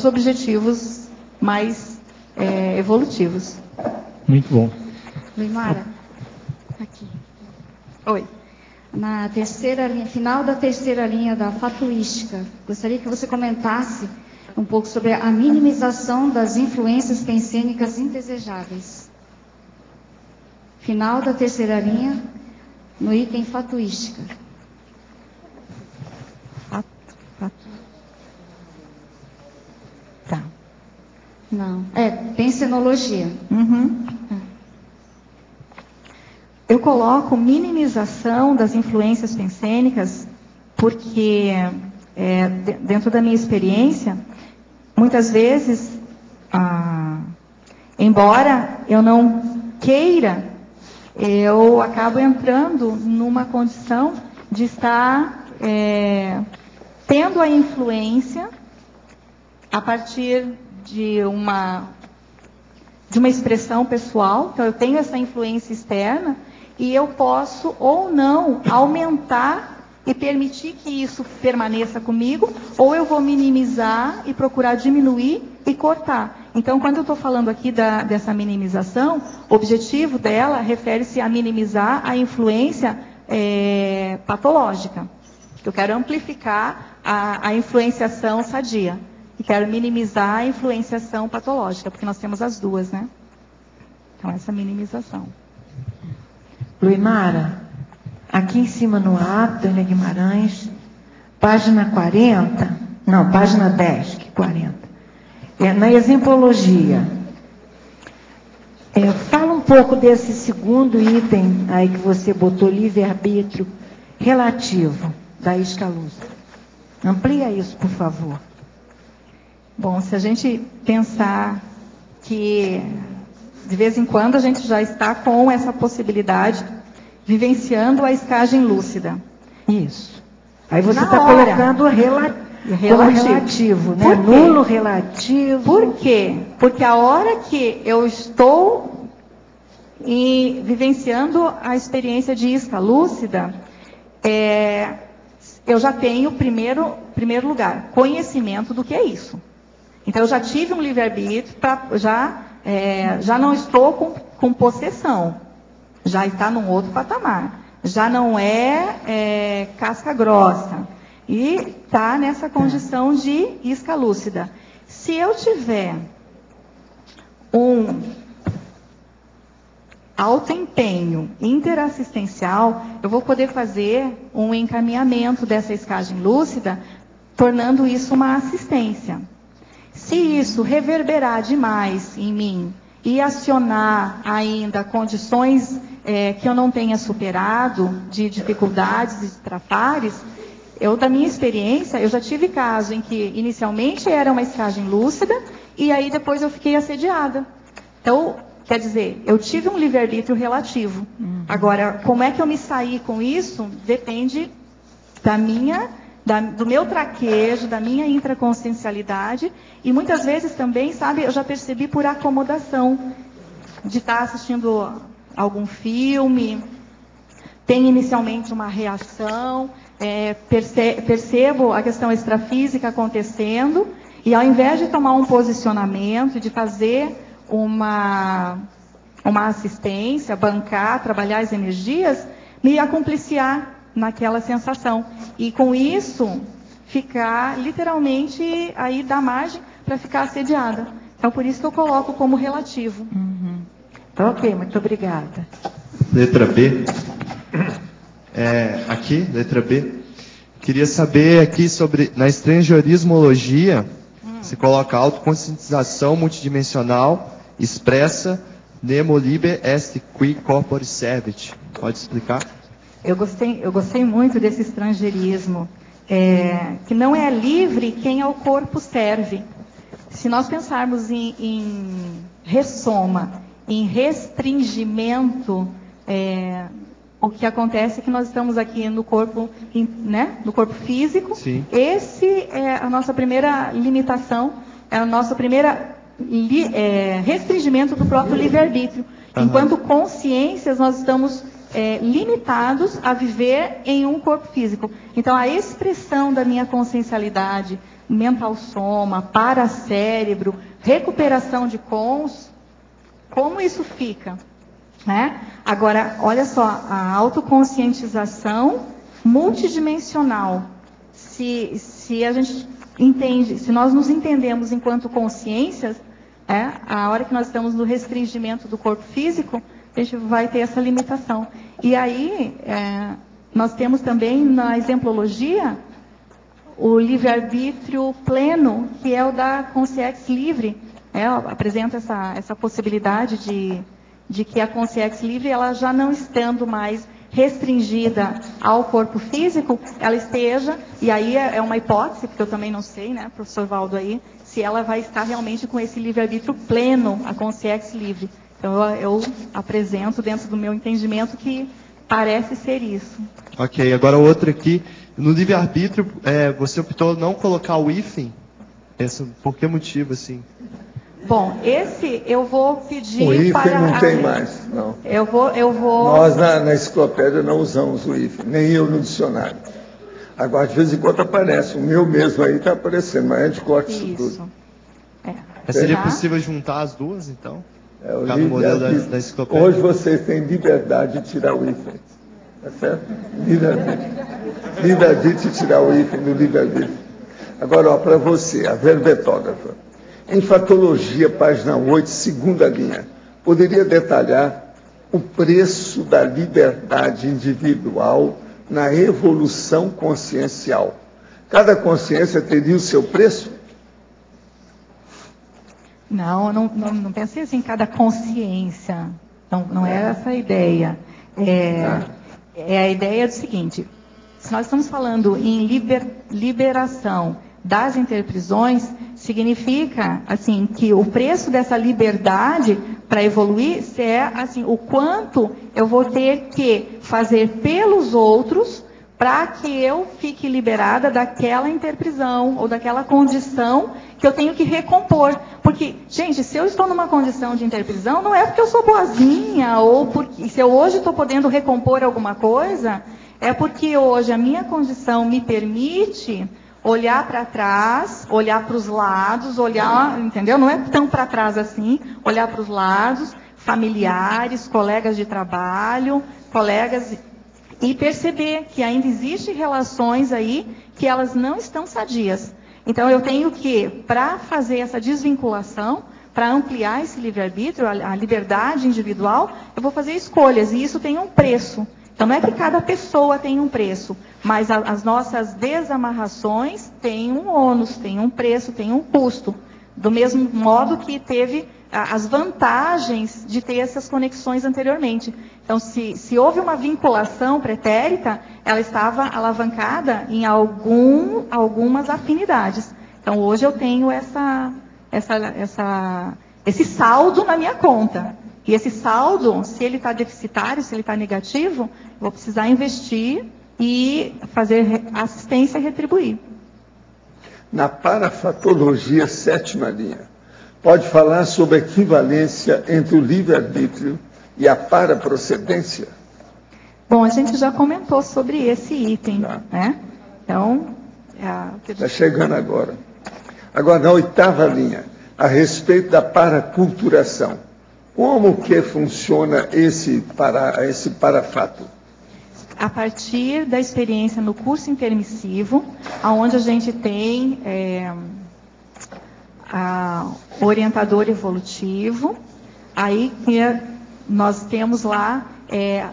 objetivos mais evolutivos. Muito bom. Luimara, aqui. Oi. Na terceira linha, final da terceira linha da fatuística, gostaria que você comentasse um pouco sobre a minimização das influências pensênicas indesejáveis. Final da terceira linha, no item fatuística. Tá. Não, pensenologia. Uhum. Eu coloco minimização das influências pensênicas porque, dentro da minha experiência, muitas vezes, embora eu não queira, eu acabo entrando numa condição de estar tendo a influência a partir de uma expressão pessoal. Então, eu tenho essa influência externa e eu posso ou não aumentar e permitir que isso permaneça comigo, ou eu vou minimizar e procurar diminuir e cortar. Então, quando eu estou falando aqui dessa minimização, o objetivo dela refere-se a minimizar a influência patológica. Eu quero amplificar a influenciação sadia. E quero minimizar a influenciação patológica, porque nós temos as duas, né? Então, essa minimização. Luimara, aqui em cima no ato, Ana Guimarães, página 40, não, página 10, que 40. Na exempologia. Fala um pouco desse segundo item aí que você botou, livre-arbítrio relativo, da Escaluzzi. Amplia isso, por favor. Bom, se a gente pensar que de vez em quando a gente já está com essa possibilidade, vivenciando a escagem lúcida. Isso. Aí você está colocando relativo, né? Nulo relativo. Por quê? Porque a hora que eu estou e vivenciando a experiência de isca lúcida, eu já tenho, primeiro lugar, conhecimento do que é isso. Então, eu já tive um livre-arbítrio, já não estou com possessão, já está num outro patamar, já não é casca grossa, e está nessa condição de isca lúcida. Se eu tiver um alto empenho interassistencial, eu vou poder fazer um encaminhamento dessa escagem lúcida, tornando isso uma assistência. Se isso reverberar demais em mim e acionar ainda condições que eu não tenha superado, de dificuldades e de trafares, da minha experiência, eu já tive caso em que inicialmente era uma escagem lúcida e aí depois eu fiquei assediada. Então, quer dizer, eu tive um livre-arbítrio relativo. Agora, como é que eu me saí com isso? Depende do meu traquejo, da minha intraconsciencialidade, e muitas vezes também, sabe, eu já percebi por acomodação, de estar assistindo algum filme, tem inicialmente uma reação, percebo a questão extrafísica acontecendo, e ao invés de tomar um posicionamento, de fazer uma assistência, bancar, trabalhar as energias, me acompliciar naquela sensação. E com isso, ficar literalmente aí da margem para ficar assediada. Então, por isso que eu coloco como relativo. Tá ok, muito obrigada. Letra B. Aqui, letra B. Queria saber aqui sobre, na estrangerismologia, se coloca autoconscientização multidimensional expressa nemo liber est qui corpore servit. Pode explicar? Eu gostei muito desse estrangeirismo, que não é livre quem ao corpo serve. Se nós pensarmos em ressoma, em restringimento, o que acontece é que nós estamos aqui no corpo, no corpo físico. Sim. Esse é a nossa primeira limitação, é a nossa primeira restringimento do próprio livre-arbítrio. Enquanto consciências, nós estamos limitados a viver em um corpo físico. Então, a expressão da minha consciencialidade, mental soma, paracérebro, recuperação de cons, como isso fica? Né? Agora, olha só, a autoconscientização multidimensional. Se a gente entende, se nós nos entendemos enquanto consciências, a hora que nós estamos no restringimento do corpo físico, a gente vai ter essa limitação. E aí, nós temos também na exemplologia o livre-arbítrio pleno, que é o da consciência livre. Apresenta essa possibilidade de que a consciência livre, ela já não estando mais restringida ao corpo físico, ela esteja, e aí é uma hipótese, porque eu também não sei, né, professor Valdo aí, se ela vai estar realmente com esse livre-arbítrio pleno, a consciência livre. Então eu apresento dentro do meu entendimento que parece ser isso. Ok, agora outra aqui. No livre-arbítrio, você optou não colocar o hífen? Por que motivo, assim? Bom, esse eu vou pedir o hífen para... não tem mais, não. Eu vou... Nós na enciclopédia não usamos o hífen, nem eu no dicionário. Agora, de vez em quando aparece, o meu mesmo aí está aparecendo, mas a gente corta isso tudo. Seria possível juntar as duas, então? O modelo da enciclopédia. Hoje vocês têm liberdade de tirar o hífen. Tá certo? Livre-arbítrio de tirar o hífen do livre-arbítrio. Agora, para você, a verbetógrafa. Em Fatologia, página 8, segunda linha, poderia detalhar o preço da liberdade individual na evolução consciencial. Cada consciência teria o seu preço? Não pensei assim, cada consciência. Não é essa a ideia. É a ideia do seguinte, se nós estamos falando em liberação das interprisões, significa assim que o preço dessa liberdade para evoluir é assim, o quanto eu vou ter que fazer pelos outros para que eu fique liberada daquela interprisão ou daquela condição que eu tenho que recompor. Porque, gente, se eu estou numa condição de interprisão, não é porque eu sou boazinha, ou porque se eu hoje estou podendo recompor alguma coisa, é porque hoje a minha condição me permite olhar para trás, olhar para os lados, olhar, entendeu? Não é tão para trás assim, olhar para os lados, familiares, colegas de trabalho, colegas, e perceber que ainda existem relações aí que elas não estão sadias. Então eu tenho que, para fazer essa desvinculação, para ampliar esse livre-arbítrio, a liberdade individual, eu vou fazer escolhas, e isso tem um preço. Então não é que cada pessoa tem um preço, mas as nossas desamarrações têm um ônus, têm um preço, têm um custo. Do mesmo modo que teve as vantagens de ter essas conexões anteriormente. Então, se houve uma vinculação pretérita, ela estava alavancada em algumas afinidades. Então, hoje eu tenho esse saldo na minha conta. E esse saldo, se ele está deficitário, se ele está negativo, eu vou precisar investir e fazer assistência e retribuir. Na parafatologia, 7ª linha, pode falar sobre a equivalência entre o livre-arbítrio e a paraprocedência? Bom, a gente já comentou sobre esse item, né? Então, está chegando agora. Agora, na 8ª linha, a respeito da paraculturação. Como que funciona esse parafato? A partir da experiência no curso intermissivo, onde a gente tem orientador evolutivo, aí nós temos lá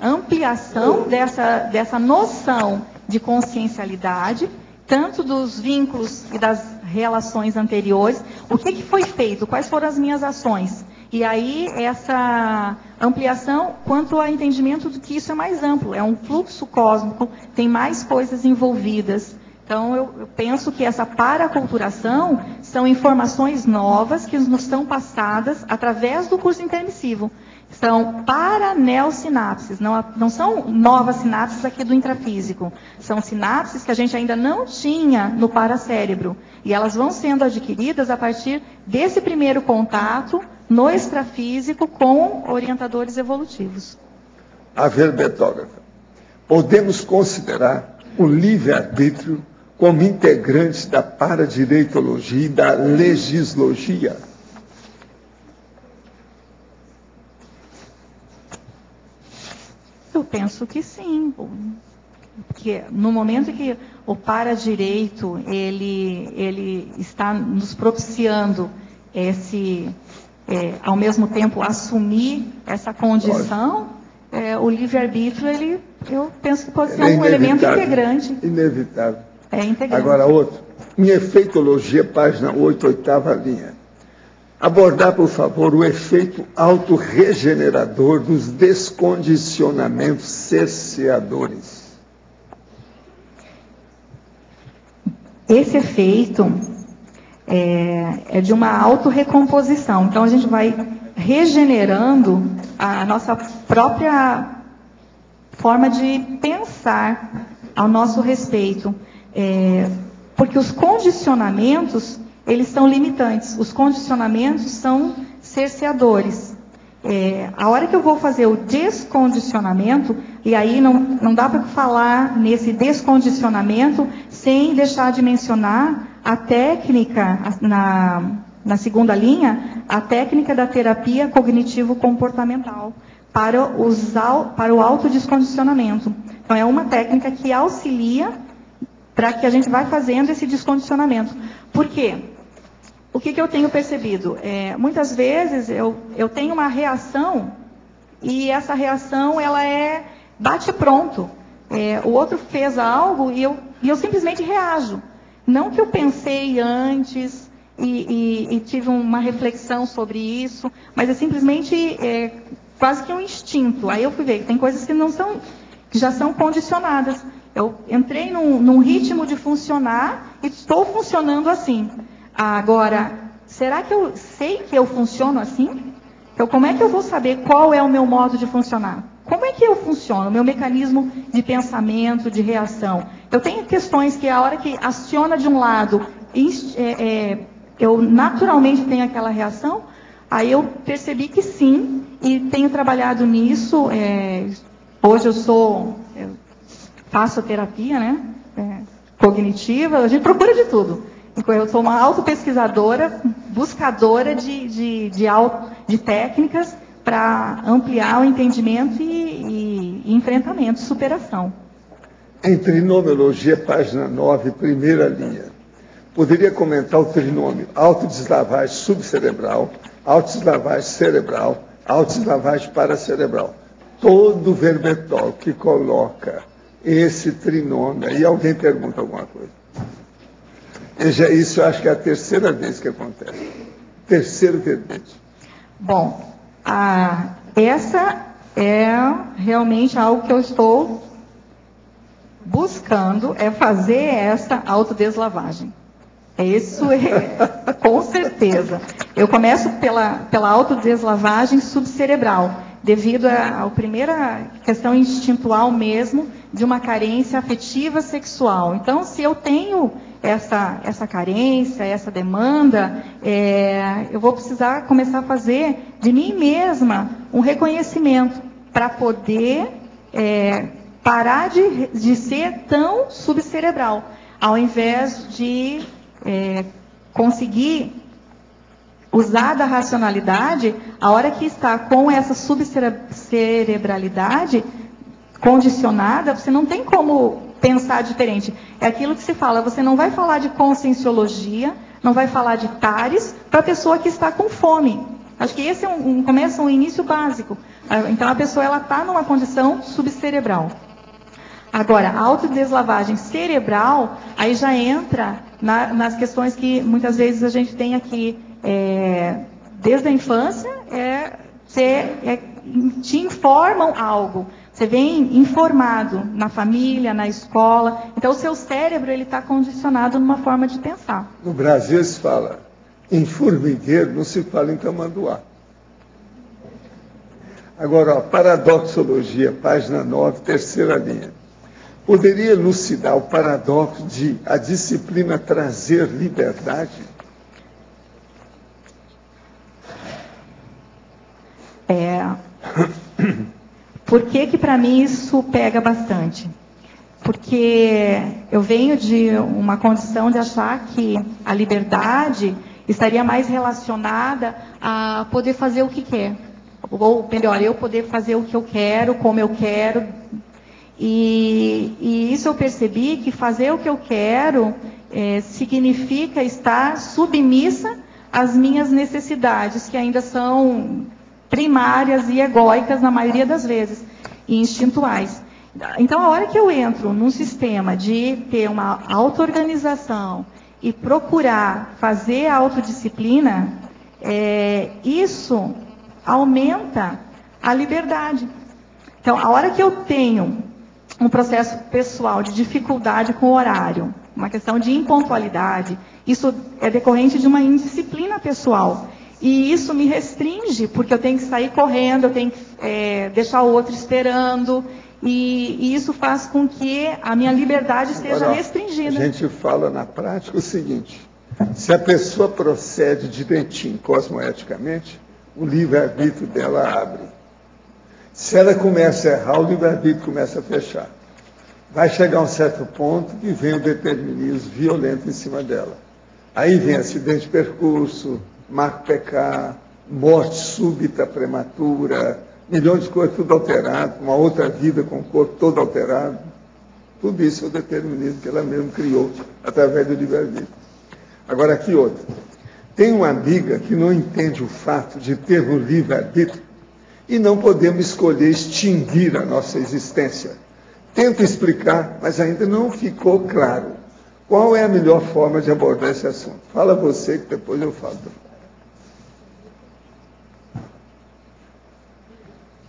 ampliação dessa noção de consciencialidade, tanto dos vínculos e das relações anteriores. O que foi feito? Quais foram as minhas ações? E aí, essa ampliação quanto ao entendimento de que isso é mais amplo, é um fluxo cósmico, tem mais coisas envolvidas. Então, eu penso que essa paraculturação são informações novas que nos são passadas através do curso intermissivo. São paraneosinapses, não são novas sinapses aqui do intrafísico. São sinapses que a gente ainda não tinha no paracérebro. E elas vão sendo adquiridas a partir desse primeiro contato no extrafísico com orientadores evolutivos. A verbetógrafa. Podemos considerar o livre-arbítrio como integrante da paradireitologia e da legislogia? Eu penso que sim, porque no momento que o paradireito ele está nos propiciando ao mesmo tempo assumir essa condição, o livre-arbítrio eu penso que pode ser um elemento integrante. Inevitável. É integrante. Agora outro, em efeitologia, página 8, 8ª linha. Abordar, por favor, o efeito autorregenerador dos descondicionamentos cerceadores. Esse efeito é de uma autorrecomposição. Então, a gente vai regenerando a nossa própria forma de pensar ao nosso respeito. Porque os condicionamentos, eles são limitantes. Os condicionamentos são cerceadores. A hora que eu vou fazer o descondicionamento, e aí não dá para falar nesse descondicionamento sem deixar de mencionar a técnica, na 2ª linha, a técnica da terapia cognitivo-comportamental para o autodescondicionamento. Então, é uma técnica que auxilia para que a gente vá fazendo esse descondicionamento. Por quê? O que eu tenho percebido? Muitas vezes eu tenho uma reação e essa reação ela bate pronto. O outro fez algo e eu simplesmente reajo. Não que eu pensei antes e tive uma reflexão sobre isso, mas é simplesmente quase que um instinto. Aí eu fui ver que tem coisas que já são condicionadas. Eu entrei num ritmo de funcionar e estou funcionando assim. Agora, será que eu sei que eu funciono assim? Então, como é que eu vou saber qual é o meu modo de funcionar? como é que eu funciono? O meu mecanismo de pensamento, de reação. Eu tenho questões que a hora que aciona de um lado, eu naturalmente tenho aquela reação, aí eu percebi que sim, e tenho trabalhado nisso. Hoje eu faço a terapia, né? Cognitiva, a gente procura de tudo. Eu sou uma autopesquisadora, buscadora de técnicas para ampliar o entendimento e enfrentamento, superação. Em trinomiologia, página 9, primeira linha. Poderia comentar o trinômio autodeslavagem subcerebral, autodeslavagem cerebral, autodeslavagem paracerebral. Todo verbetol que coloca esse trinômio, aí alguém pergunta alguma coisa. Isso eu acho que é a terceira vez que acontece. Terceiro verbete. Bom, essa é realmente algo que eu estou buscando, é fazer essa autodeslavagem. Isso com certeza. Eu começo pela autodeslavagem subcerebral, devido à primeira questão instintual mesmo, de uma carência afetiva sexual. Então, se eu tenho essa carência, essa demanda, eu vou precisar começar a fazer de mim mesma um reconhecimento para poder parar de ser tão subcerebral, ao invés de conseguir usar da racionalidade. A hora que está com essa subcerebralidade condicionada, você não tem como pensar diferente. É aquilo que se fala, você não vai falar de conscienciologia, não vai falar de tares para a pessoa que está com fome. Acho que esse é um início básico. Então a pessoa está numa condição subcerebral. Agora, a autodeslavagem cerebral, aí já entra nas questões que muitas vezes a gente tem aqui, desde a infância, te informam algo. Você vem informado na família, na escola. Então, o seu cérebro está condicionado numa forma de pensar. No Brasil se fala em formigueiro, não se fala em tamanduá. Agora, paradoxologia, página 9, terceira linha. Poderia elucidar o paradoxo de a disciplina trazer liberdade? Por que para mim isso pega bastante? Porque eu venho de uma condição de achar que a liberdade estaria mais relacionada a poder fazer o que quer. Ou melhor, eu poder fazer o que eu quero, como eu quero. E isso eu percebi que fazer o que eu quero significa estar submissa às minhas necessidades, que ainda são primárias e egóicas na maioria das vezes, e instintuais. Então, a hora que eu entro num sistema de ter uma auto-organização e procurar fazer a autodisciplina, isso aumenta a liberdade. Então, a hora que eu tenho um processo pessoal de dificuldade com o horário, uma questão de impontualidade, isso é decorrente de uma indisciplina pessoal. E isso me restringe, porque eu tenho que sair correndo, eu tenho que deixar o outro esperando, e isso faz com que a minha liberdade seja restringida. A gente fala na prática o seguinte: se a pessoa procede direitinho, cosmoeticamente, o livre-arbítrio dela abre. Se ela começa a errar, o livre-arbítrio começa a fechar. Vai chegar a um certo ponto que vem o determinismo violento em cima dela. Aí vem acidente de percurso, marco PK, morte súbita, prematura, milhões de coisas, tudo alterado, uma outra vida com o corpo todo alterado. Tudo isso é o determinismo que ela mesma criou através do livre-arbítrio. Agora, aqui outra. Tem uma amiga que não entende o fato de ter um livre-arbítrio e não podemos escolher extinguir a nossa existência. Tento explicar, mas ainda não ficou claro. Qual é a melhor forma de abordar esse assunto? Fala você, que depois eu falo.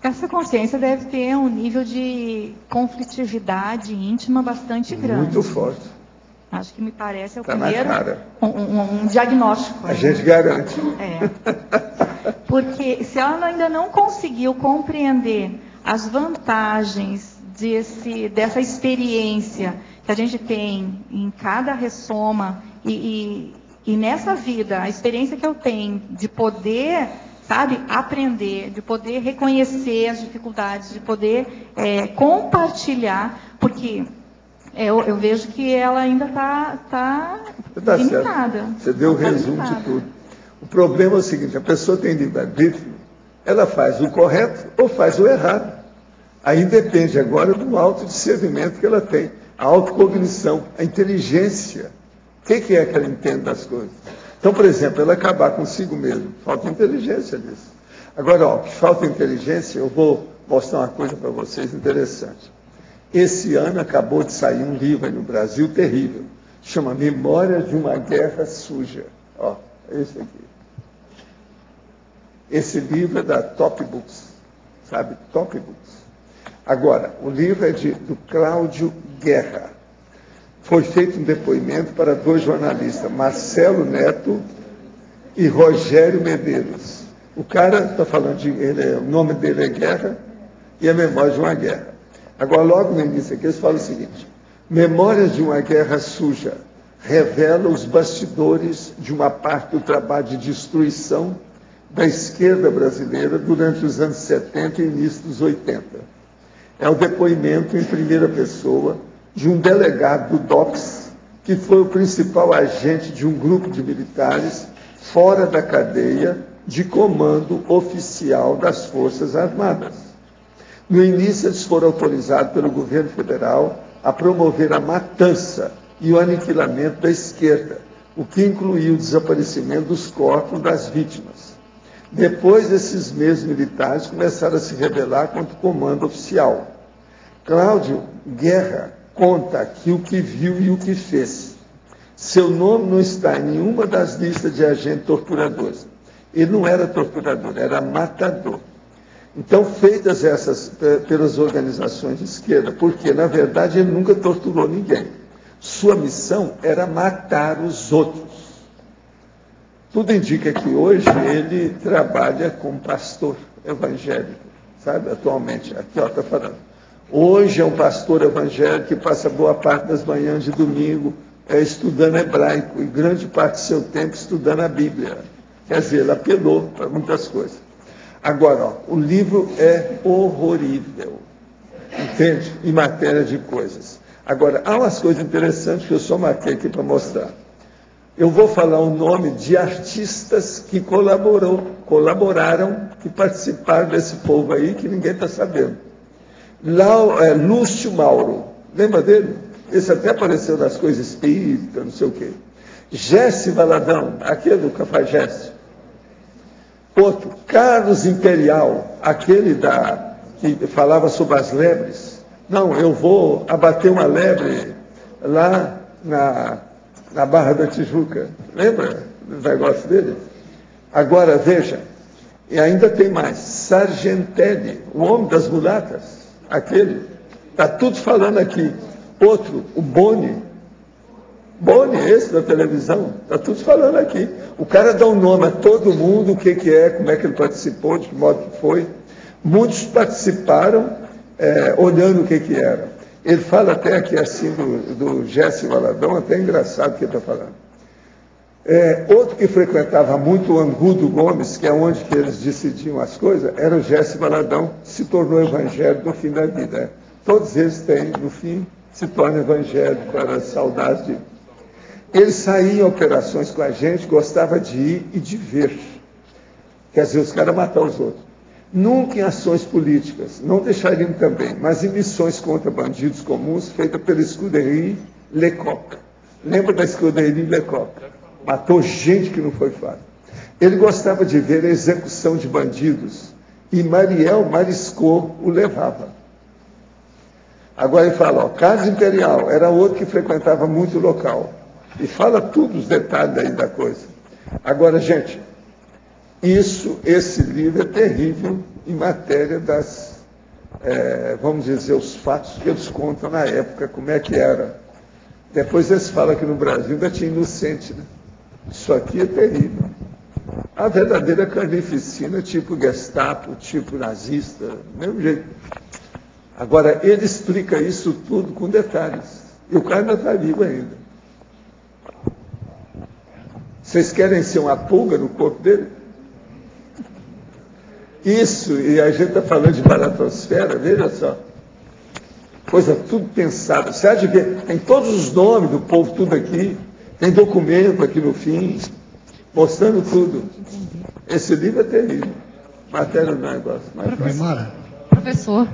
Essa consciência deve ter um nível de conflitividade íntima bastante grande. Muito forte. Acho que me parece primeiro um diagnóstico. A gente garante. Porque se ela ainda não conseguiu compreender as vantagens dessa experiência que a gente tem em cada ressoma e nessa vida, a experiência que eu tenho de poder, sabe, aprender, de poder reconhecer as dificuldades, de poder compartilhar, porque eu vejo que ela ainda está limitada. Certo. Você deu o resumo de tudo. O problema é o seguinte, a pessoa tem livre-arbítrio, ela faz o correto ou faz o errado. Aí depende agora do autodiscernimento que ela tem, a autocognição, a inteligência. O que é que ela entende das coisas? Então, por exemplo, ela acabar consigo mesmo. Falta inteligência nisso. Agora, que falta inteligência, eu vou mostrar uma coisa para vocês interessante. Esse ano acabou de sair um livro aí no Brasil terrível. Chama Memórias de uma Guerra Suja. Esse aqui. Esse livro é da Top Books. Sabe? Top Books. Agora, o livro é do Cláudio Guerra. Foi feito um depoimento para 2 jornalistas, Marcelo Neto e Rogério Medeiros. O cara está falando o nome dele é Guerra e a memória de uma guerra. Agora, logo no início aqui, eles falam o seguinte: Memórias de uma Guerra Suja revela os bastidores de uma parte do trabalho de destruição da esquerda brasileira durante os anos 70 e início dos 80. É o depoimento em primeira pessoa de um delegado do DOPS, que foi o principal agente de um grupo de militares fora da cadeia de comando oficial das Forças Armadas. No início, eles foram autorizados pelo governo federal a promover a matança e o aniquilamento da esquerda, o que incluiu o desaparecimento dos corpos das vítimas. Depois, esses mesmos militares começaram a se rebelar contra o comando oficial. Cláudio Guerra conta aqui o que viu e o que fez. Seu nome não está em nenhuma das listas de agentes torturadores. Ele não era torturador, era matador. Então, feitas essas pelas organizações de esquerda, porque, na verdade, ele nunca torturou ninguém. Sua missão era matar os outros. Tudo indica que hoje ele trabalha como pastor evangélico, sabe, atualmente. Aqui, está falando. Hoje é um pastor evangélico que passa boa parte das manhãs de domingo estudando hebraico e grande parte do seu tempo estudando a Bíblia. Quer dizer, ele apelou para muitas coisas. Agora, o livro é horrorível, entende? Em matéria de coisas. Agora, há umas coisas interessantes que eu só marquei aqui para mostrar. Eu vou falar o nome de artistas que colaboraram, que participaram desse povo aí, que ninguém está sabendo. Lúcio Mauro, lembra dele? Esse até apareceu nas coisas espíritas, não sei o quê. Jesse Valadão, aquele do Cafajeste. Outro, Carlos Imperial, aquele que falava sobre as lebres. Não, eu vou abater uma lebre lá na Barra da Tijuca. Lembra do negócio dele? Agora, veja, e ainda tem mais. Sargentelli, o homem das mulatas. Aquele, está tudo falando aqui. Outro, o Boni, esse da televisão, está tudo falando aqui. O cara dá um nome a todo mundo, o que é, como é que ele participou, de que modo que foi. Muitos participaram olhando o que era. Ele fala até aqui assim do Jesse Valadão, até engraçado o que ele está falando. Outro que frequentava muito o Angudo Gomes, que é onde que eles decidiam as coisas, era o Jesse Valadão, que se tornou evangélico no fim da vida. Todos eles têm, no fim, se tornam evangélicos para saudades de... Ele saía em operações com a gente, gostava de ir e de ver. Quer dizer, os caras matar os outros. Nunca em ações políticas, não deixariam também, mas em missões contra bandidos comuns, feitas pela Escuderie Lecoq. Lembra da Escuderie Lecoq? Matou gente que não foi fácil. Ele gostava de ver a execução de bandidos, e Mariel Mariscot o levava. Agora ele fala, Carlos Imperial, era outro que frequentava muito o local. E fala tudo os detalhes aí da coisa. Agora, gente, esse livro é terrível em matéria das, vamos dizer, os fatos que eles contam na época, como é que era. Depois eles falam que no Brasil ainda tinha inocente, né? Isso aqui é terrível. A verdadeira carnificina, tipo Gestapo, tipo nazista, do mesmo jeito. Agora, ele explica isso tudo com detalhes. E o cara ainda está vivo ainda. Vocês querem ser uma pulga no corpo dele? Isso, e a gente está falando de baratosfera, veja só. Coisa tudo pensada. Você acha que tem todos os nomes do povo, tudo aqui, tem documento aqui no fim, mostrando tudo. Esse livro é terrível. Matéria do negócio. Professor.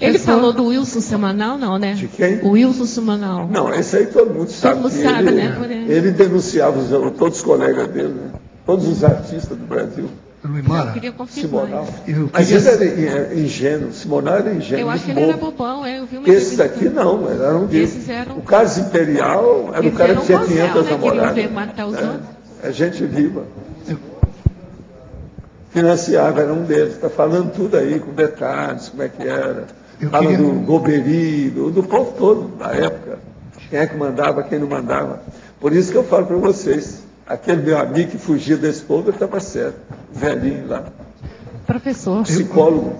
Ele falou do Wilson Semanal, não, né? De quem? O Wilson Semanal. Não, esse aí todo mundo sabe. Todo mundo sabe, né? Ele denunciava todos os colegas dele, né? Todos os artistas do Brasil. Eu queria confirmar. Simonal. Mas ele era ingênuo. Simonal era ingênuo. Eu acho que ele era bobão. Eu vi uma Esse daqui não, era um deles. O Carlos Imperial era o cara que tinha 500 namoradas. Matar os outros. É gente viva. Financiava, era um deles. Está falando tudo aí, com detalhes, como é que era. Fala do Goberi, do povo todo, da época. Quem é que mandava, quem não mandava. Por isso que eu falo para vocês. Aquele meu amigo que fugia desse povo, ele estava certo. Velhinho lá. Professor. Psicólogo.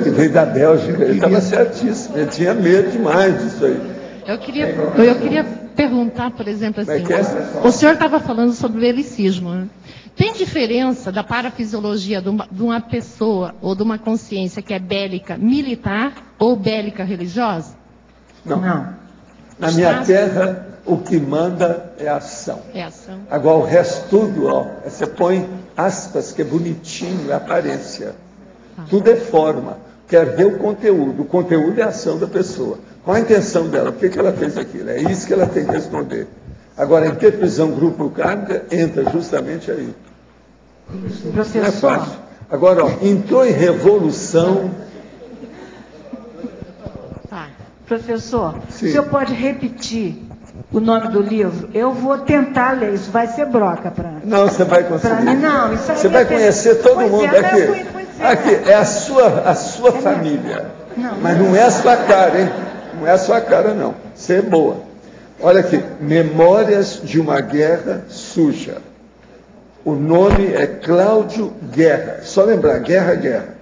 Que veio da Bélgica. Ele estava certíssimo. Ele tinha medo demais disso aí. Eu queria perguntar, por exemplo, assim. O senhor estava falando sobre o belicismo, né? Tem diferença da parafisiologia de uma pessoa ou de uma consciência que é bélica militar ou bélica religiosa? Não. Na minha terra, o que manda é a ação. É ação. Agora, o resto tudo, ó, você põe aspas, que é bonitinho, é aparência. Tudo é forma. Quer ver o conteúdo. O conteúdo é a ação da pessoa. Qual a intenção dela? Por que ela fez aquilo? É isso que ela tem que responder. Agora, a interpretação grupo kármica entra justamente aí. Professor. Não é fácil. Agora, ó, entrou em revolução. Professor, sim. O senhor pode repetir o nome do livro? Eu vou tentar ler, isso vai ser broca para mim. Não, você vai conseguir. Para mim, não. Isso aí você vai conhecer todo mundo aqui. Aqui, é a sua família. Não, mas não é a sua cara, hein? Não é a sua cara, não. Você é boa. Olha aqui, Memórias de uma Guerra Suja. O nome é Cláudio Guerra. Só lembrar, Guerra.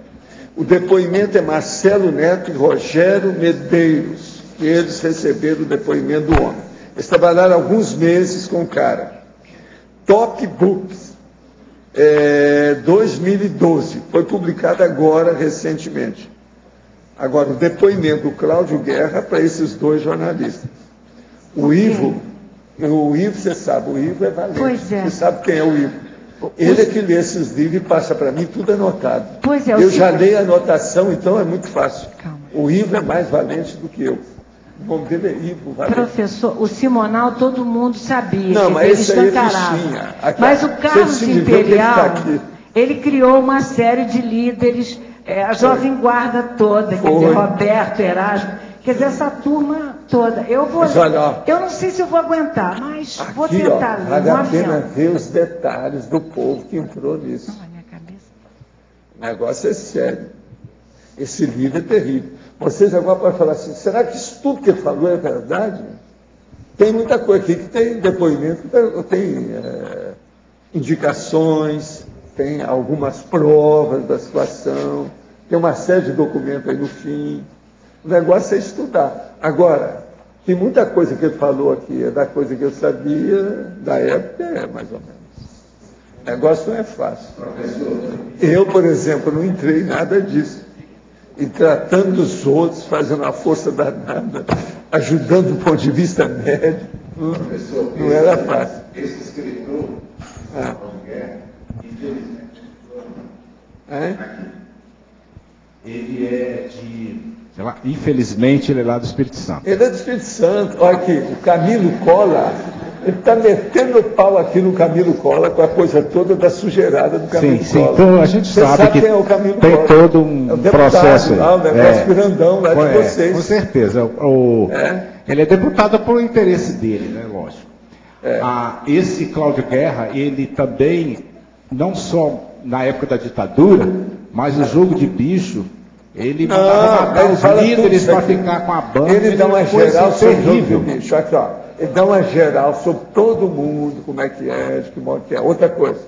O depoimento é Marcelo Neto e Rogério Medeiros. E eles receberam o depoimento do homem. Eles trabalharam alguns meses com o cara. Top Books, 2012. Foi publicado agora, recentemente. Agora, o depoimento do Cláudio Guerra para esses dois jornalistas. O Ivo, você sabe, o Ivo é valente. Pois é. Você sabe quem é o Ivo. Ele é que lê esses livros e passa para mim tudo anotado. Pois é, eu já leio a anotação, então é muito fácil. Calma. O Ivo é mais valente do que eu. O nome dele é Ivo Valente. Professor, o Simonal todo mundo sabia. Não, mas esse aí é fichinha. Mas o Carlos Imperial, ele criou uma série de líderes, a Jovem Guarda toda, quer dizer, Roberto, Erasmo, quer dizer, essa turma toda. Eu vou eu não sei se eu vou aguentar, mas aqui, vou tentar ler. Vale a pena ver os detalhes do povo que entrou nisso. Não, minha cabeça. O negócio é sério. Esse livro é terrível. Vocês agora podem falar assim, será que isso tudo que ele falou é verdade? Tem muita coisa aqui que tem depoimento, tem indicações, tem algumas provas da situação, tem uma série de documentos aí no fim. O negócio é estudar. Agora, tem muita coisa que ele falou aqui, é da coisa que eu sabia, da época, mais ou menos. O negócio não é fácil. Eu, por exemplo, não entrei em nada disso. E tratando os outros, fazendo a força danada, ajudando do ponto de vista médico, não era fácil. Esse escritor, infelizmente, ele é de... sei lá, infelizmente, ele é lá do Espírito Santo. Ele é do Espírito Santo. Olha aqui, o Camilo Cola, ele está metendo o pau aqui no Camilo Cola com a coisa toda da sujeirada do Camilo Cola. Sim, então a gente sabe que quem é o Camilo tem Cola. todo um processo aí. Lá, o negócio grandão lá de vocês. Com certeza. Ele é deputado por interesse dele, né, lógico. Esse Cláudio Guerra, ele também, não só na época da ditadura, mas o jogo de bicho, ele mandava matar os líderes para ficar com a banda. Ele dá uma geral sobre o jogo de bicho. Aqui, ó. Ele dá uma geral sobre todo mundo, como é que é, de que modo que é. Outra coisa,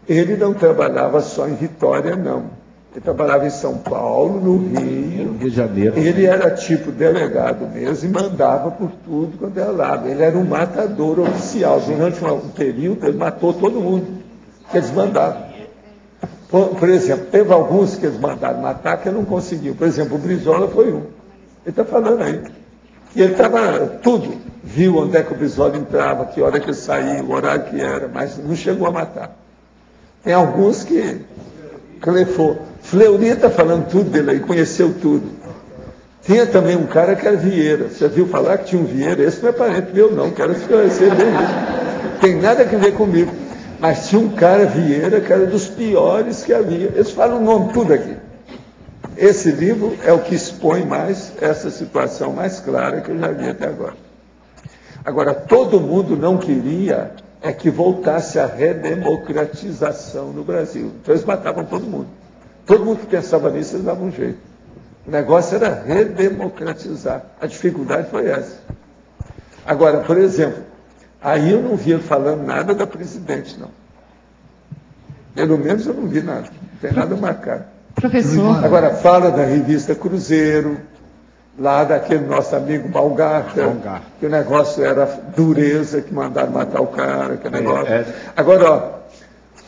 Ele não trabalhava só em Vitória, não. Ele trabalhava em São Paulo, no Rio de Janeiro. Ele era tipo delegado mesmo e mandava por tudo quando era lado. Ele era um matador oficial. Durante um período, ele matou todo mundo que eles mandavam. Por exemplo, teve alguns que eles mandaram matar que ele não conseguiu. Por exemplo, o Brizola foi um. Ele está falando aí. E ele estava tudo. Viu onde é que o Brizola entrava, que hora que ele saía, o horário que era, mas não chegou a matar. Tem alguns que clefou. Fleury está falando tudo dele aí, conheceu tudo. Tinha também um cara que era Vieira. Você viu falar que tinha um Vieira? Esse não é parente meu, não. Quero se conhecer bem isso. Tem nada a ver comigo. Mas tinha um cara Vieira que era dos piores que havia. Eles falam o nome tudo aqui. Esse livro é o que expõe mais essa situação mais clara que eu já vi até agora. Agora, todo mundo não queria que voltasse a redemocratização no Brasil. Então eles matavam todo mundo. Todo mundo que pensava nisso, eles davam um jeito. O negócio era redemocratizar. A dificuldade foi essa. Agora, por exemplo, aí eu não vi ele falando nada da presidente, não. Pelo menos eu não vi nada. Não tem nada marcado. Professor. Agora, fala da revista Cruzeiro, lá daquele nosso amigo Balgarta, que o negócio era dureza, que mandaram matar o cara, que negócio. Agora, ó,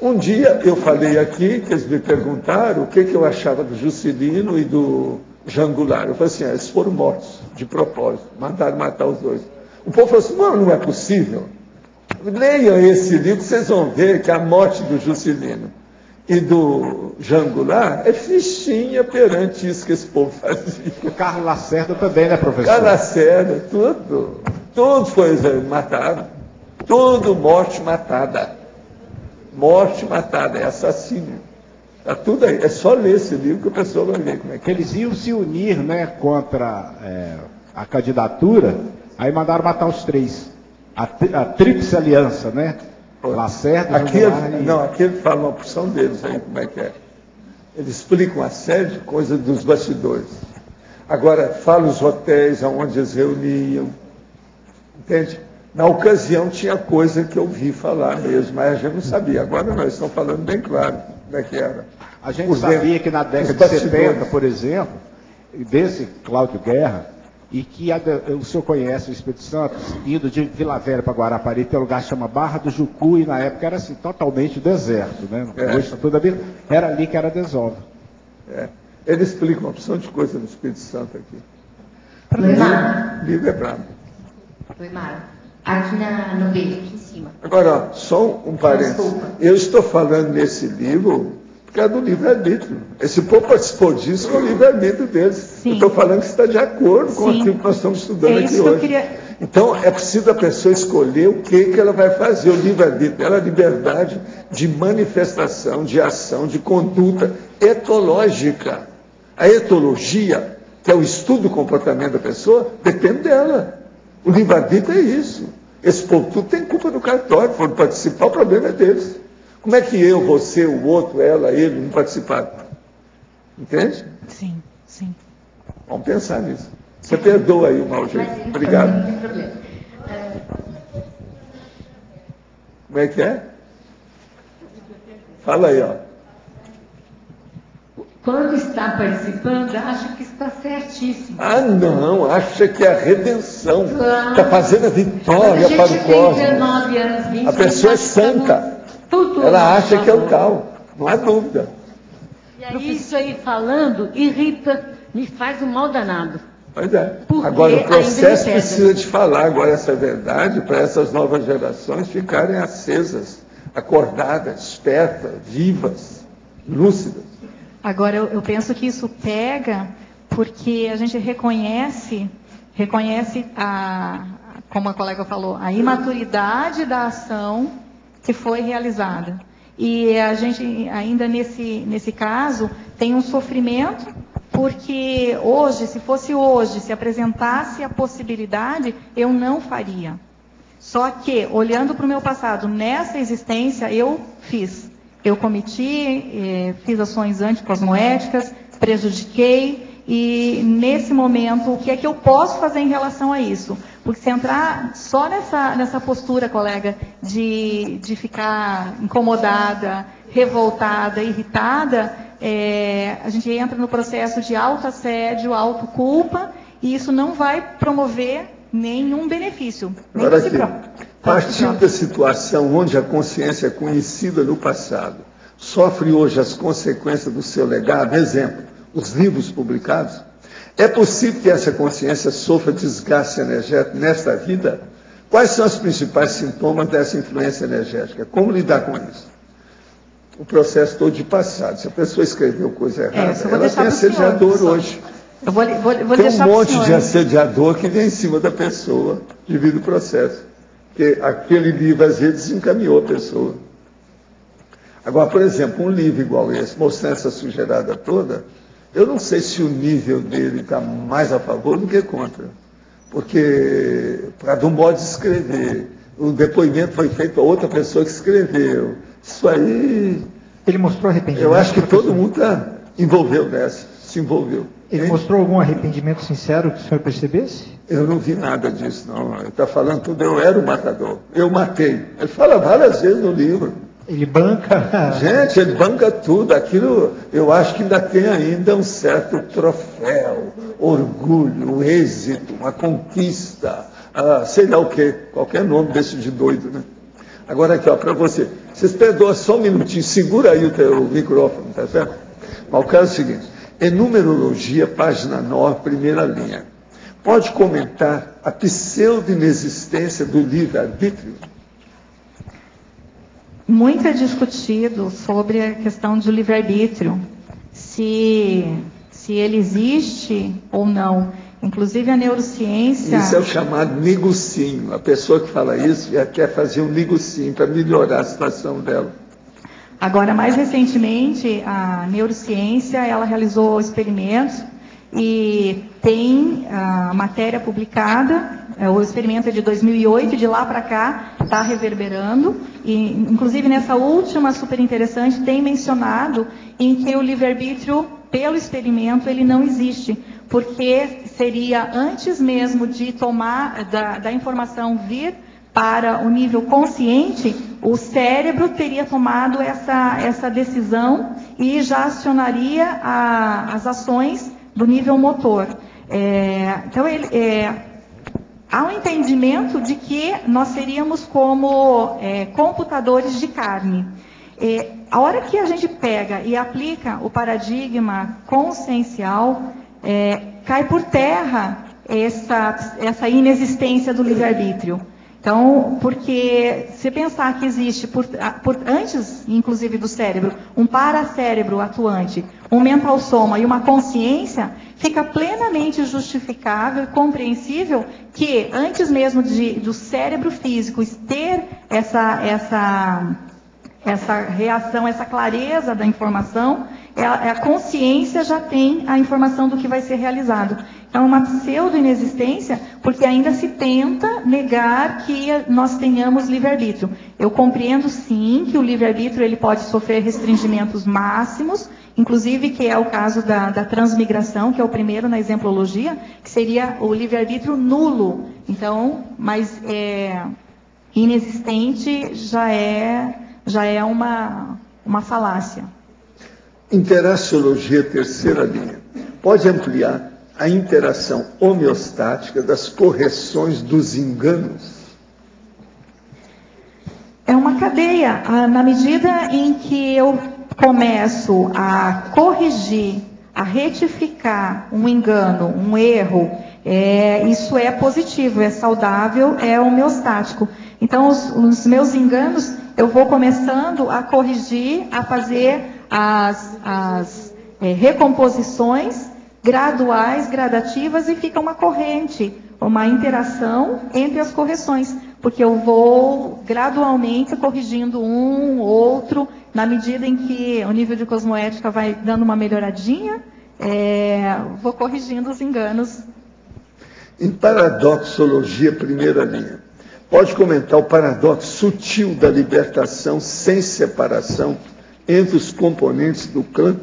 um dia eu falei aqui, que eles me perguntaram o que eu achava do Juscelino e do Jangular. Eu falei assim, eles foram mortos, de propósito, mandaram matar os dois. O povo falou assim, não é possível. Leiam esse livro, vocês vão ver que a morte do Juscelino e do Jangular é fichinha perante isso que esse povo fazia. O Carlos Lacerda também, né, professor? Carlos Lacerda, tudo foi matado. Tudo morte matada. Morte matada, é assassínio. Está tudo aí. É só ler esse livro que a pessoa vai ver como é que eles iam se unir, né, contra a candidatura, aí mandaram matar os três. A tríplice aliança, né? Lacerda, aqui ele fala uma opção deles aí, como é que é. Eles explicam uma série de coisas dos bastidores. Agora, fala os hotéis onde eles reuniam. Entende? Na ocasião tinha coisa que eu vi falar mesmo, mas a gente não sabia. Agora nós estamos falando bem claro como é que era. A gente sabia que na década de 70, por exemplo, desse Cláudio Guerra, e que o senhor conhece o Espírito Santo, indo de Vila Velha para Guarapari, tem um lugar que chama Barra do Jucu, e na época era assim, totalmente deserto, né? Hoje toda vez era ali que era desova. Ele explica uma opção de coisa no Espírito Santo aqui. O livro é brabo. Aqui no B, aqui em cima. Agora, só um parênteses. Eu estou falando nesse livro por causa do livre-arbítrio. Esse povo participou disso com o livre-arbítrio deles. Sim. Eu estou falando que está de acordo com aquilo que nós estamos estudando aqui hoje. Então, é preciso a pessoa escolher o que ela vai fazer. O livre-arbítrio é a liberdade de manifestação, de ação, de conduta etológica. A etologia, que é o estudo do comportamento da pessoa, depende dela. O livre-arbítrio é isso. Esse povo tudo tem culpa do cartório, foram participar, o problema é deles. Como é que eu, você, o outro, ela, ele, não participaram? Entende? Sim, sim. Vamos pensar nisso. Você perdoa aí o mau jeito. Obrigado. Não tem problema. Como é que é? Fala aí, ó. Quando está participando, acha que está certíssimo. Ah, não, acha que é a redenção. Está fazendo a vitória para o cosmos. 19 anos, 20 a pessoa é santa. Ela acha que é o tal. Não há dúvida. E aí, isso aí falando, irrita, me faz um mal danado. Pois é. Agora, o processo precisa de falar agora essa verdade para essas novas gerações ficarem acesas, acordadas, espertas, vivas, lúcidas. Agora, eu penso que isso pega porque a gente reconhece como a colega falou, a imaturidade da ação que foi realizada. E a gente, ainda nesse caso, tem um sofrimento, porque hoje, se apresentasse a possibilidade, eu não faria. Só que, olhando para o meu passado, nessa existência, eu fiz. Eu cometi, fiz ações anticosmoéticas, prejudiquei, e nesse momento, o que é que eu posso fazer em relação a isso? Porque se entrar só nessa postura, colega, de ficar incomodada, revoltada, irritada, a gente entra no processo de autoassédio, autoculpa, e isso não vai promover nenhum benefício. Agora aqui, partindo da situação onde a consciência conhecida no passado sofre hoje as consequências do seu legado, exemplo, os livros publicados, é possível que essa consciência sofra desgaste energético nesta vida? Quais são os principais sintomas dessa influência energética? Como lidar com isso? O processo todo de passado. Se a pessoa escreveu coisa errada, ela tem assediador hoje. Tem um monte de assediador que vem em cima da pessoa devido ao processo. Porque aquele livro, às vezes, encaminhou a pessoa. Agora, por exemplo, um livro igual esse, mostrando essa sujeirada toda, eu não sei se o nível dele está mais a favor do que contra. Porque, por causa do modo de escrever, o depoimento foi feito a outra pessoa que escreveu. Isso aí... Ele mostrou arrependimento? Eu acho que todo mundo envolveu nessa, se envolveu. Ele mostrou algum arrependimento sincero que o senhor percebesse? Eu não vi nada disso, não. Ele está falando tudo, eu era o matador. Eu matei. Ele fala várias vezes no livro. Ele banca... Gente, ele banca tudo. Aquilo, eu acho que ainda tem um certo troféu, orgulho, êxito, uma conquista, sei lá o quê, qualquer nome desse de doido, né? Agora aqui, para você. Vocês perdoam só um minutinho, segura aí o microfone, tá certo? Mas o caso é o seguinte, em numerologia, página 9, primeira linha. Pode comentar a pseudo-inexistência do livre-arbítrio? Muito é discutido sobre a questão do livre-arbítrio, se ele existe ou não. Inclusive a neurociência... Isso é o chamado negocinho. A pessoa que fala isso quer fazer um negocinho para melhorar a situação dela. Agora, mais recentemente, a neurociência ela realizou experimentos e tem a matéria publicada, o experimento é de 2008, de lá para cá está reverberando, e inclusive nessa última super interessante tem mencionado em que o livre-arbítrio, pelo experimento, ele não existe, porque seria antes mesmo de tomar, da informação vir para o nível consciente, o cérebro teria tomado essa decisão e já acionaria as ações do nível motor. Então, há um entendimento de que nós seríamos como computadores de carne. A hora que a gente pega e aplica o paradigma consciencial, cai por terra essa inexistência do livre-arbítrio. Então, porque se pensar que existe, antes, inclusive, do cérebro, um paracérebro atuante, um mental soma e uma consciência, fica plenamente justificável e compreensível que, antes mesmo do cérebro físico ter essa reação, essa clareza da informação, a consciência já tem a informação do que vai ser realizado. Então, é uma pseudo-inexistência, porque ainda se tenta negar que nós tenhamos livre-arbítrio. Eu compreendo, sim, que o livre-arbítrio ele pode sofrer restringimentos máximos, inclusive que é o caso da transmigração, que é o primeiro na exemplologia, que seria o livre-arbítrio nulo. Então, mas inexistente já é uma falácia. Interaciologia, terceira linha. Pode ampliar a interação homeostática das correções dos enganos? É uma cadeia. Na medida em que eu começo a corrigir, a retificar um engano, um erro, isso é positivo, é saudável, é homeostático. Então, os meus enganos, eu vou começando a corrigir, a fazer as recomposições graduais, gradativas, e fica uma corrente, uma interação entre as correções, porque eu vou gradualmente corrigindo um, outro, na medida em que o nível de cosmoética vai dando uma melhoradinha, vou corrigindo os enganos. Em paradoxologia, primeira linha, pode comentar o paradoxo sutil da libertação sem separação entre os componentes do clã?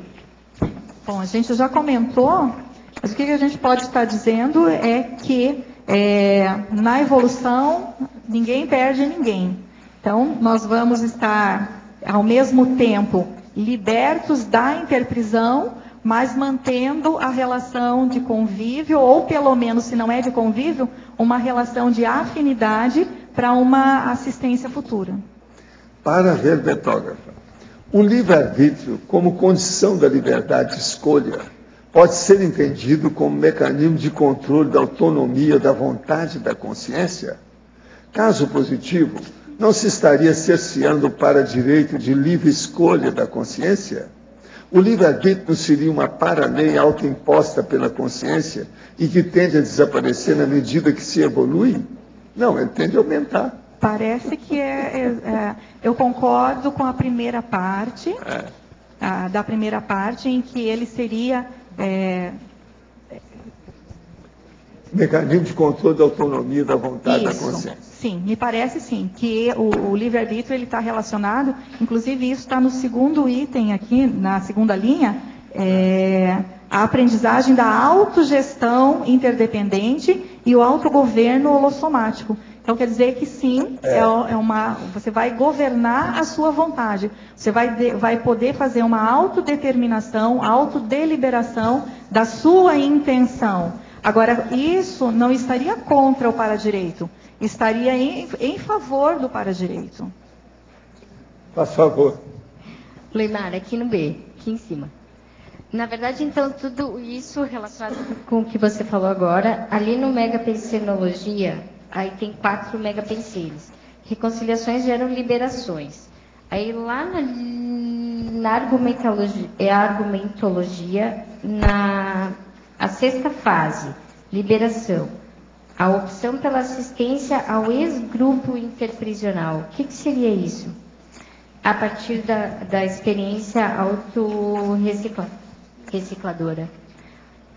Bom, a gente já comentou, mas o que a gente pode estar dizendo é que Na evolução, ninguém perde ninguém. Então, nós vamos estar, ao mesmo tempo, libertos da interprisão, mas mantendo a relação de convívio, ou pelo menos, se não é de convívio, uma relação de afinidade para uma assistência futura. Para a hermetógrafa, o livre-arbítrio, como condição da liberdade de escolha, pode ser entendido como mecanismo de controle da autonomia da vontade da consciência? Caso positivo, não se estaria cerceando o para-direito de livre escolha da consciência? O livre-arbítrio seria uma para-lei autoimposta pela consciência e que tende a desaparecer na medida que se evolui? Não, ele tende a aumentar. Parece que eu concordo com a primeira parte, da primeira parte, em que ele seria... mecanismo de controle da autonomia da vontade da consciência. Sim, me parece sim, que o livre-arbítrio ele está relacionado, inclusive isso está no segundo item aqui, na segunda linha, a aprendizagem da autogestão interdependente e o autogoverno holossomático. Então quer dizer que sim, você vai governar a sua vontade, você vai poder fazer uma autodeterminação, autodeliberação da sua intenção. Agora, isso não estaria contra o para-direito, estaria em favor do para-direito. Faz favor. Leonara, aqui no B, aqui em cima. Na verdade, então, tudo isso relacionado com o que você falou agora, ali no Megapensenologia, aí tem 4 megapenseres. Reconciliações geram liberações. Aí lá na argumentologia, a 6ª fase, liberação. A opção pela assistência ao ex-grupo interprisional. O que seria isso? A partir da experiência autorrecicladora.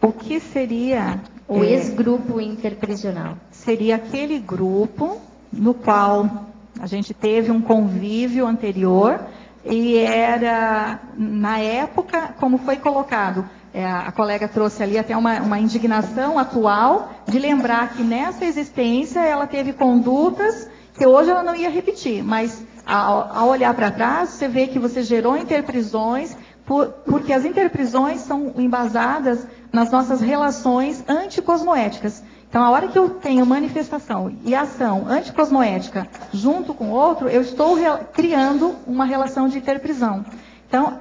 O que seria o ex-grupo interprisional? Seria aquele grupo no qual a gente teve um convívio anterior e era, na época, como foi colocado, a colega trouxe ali até uma indignação atual de lembrar que nessa existência ela teve condutas que hoje ela não ia repetir, mas ao olhar para trás, você vê que você gerou interprisões, porque as interprisões são embasadas nas nossas relações anticosmoéticas. Então, a hora que eu tenho manifestação e ação anticosmoética junto com o outro, eu estou criando uma relação de interprisão. Então,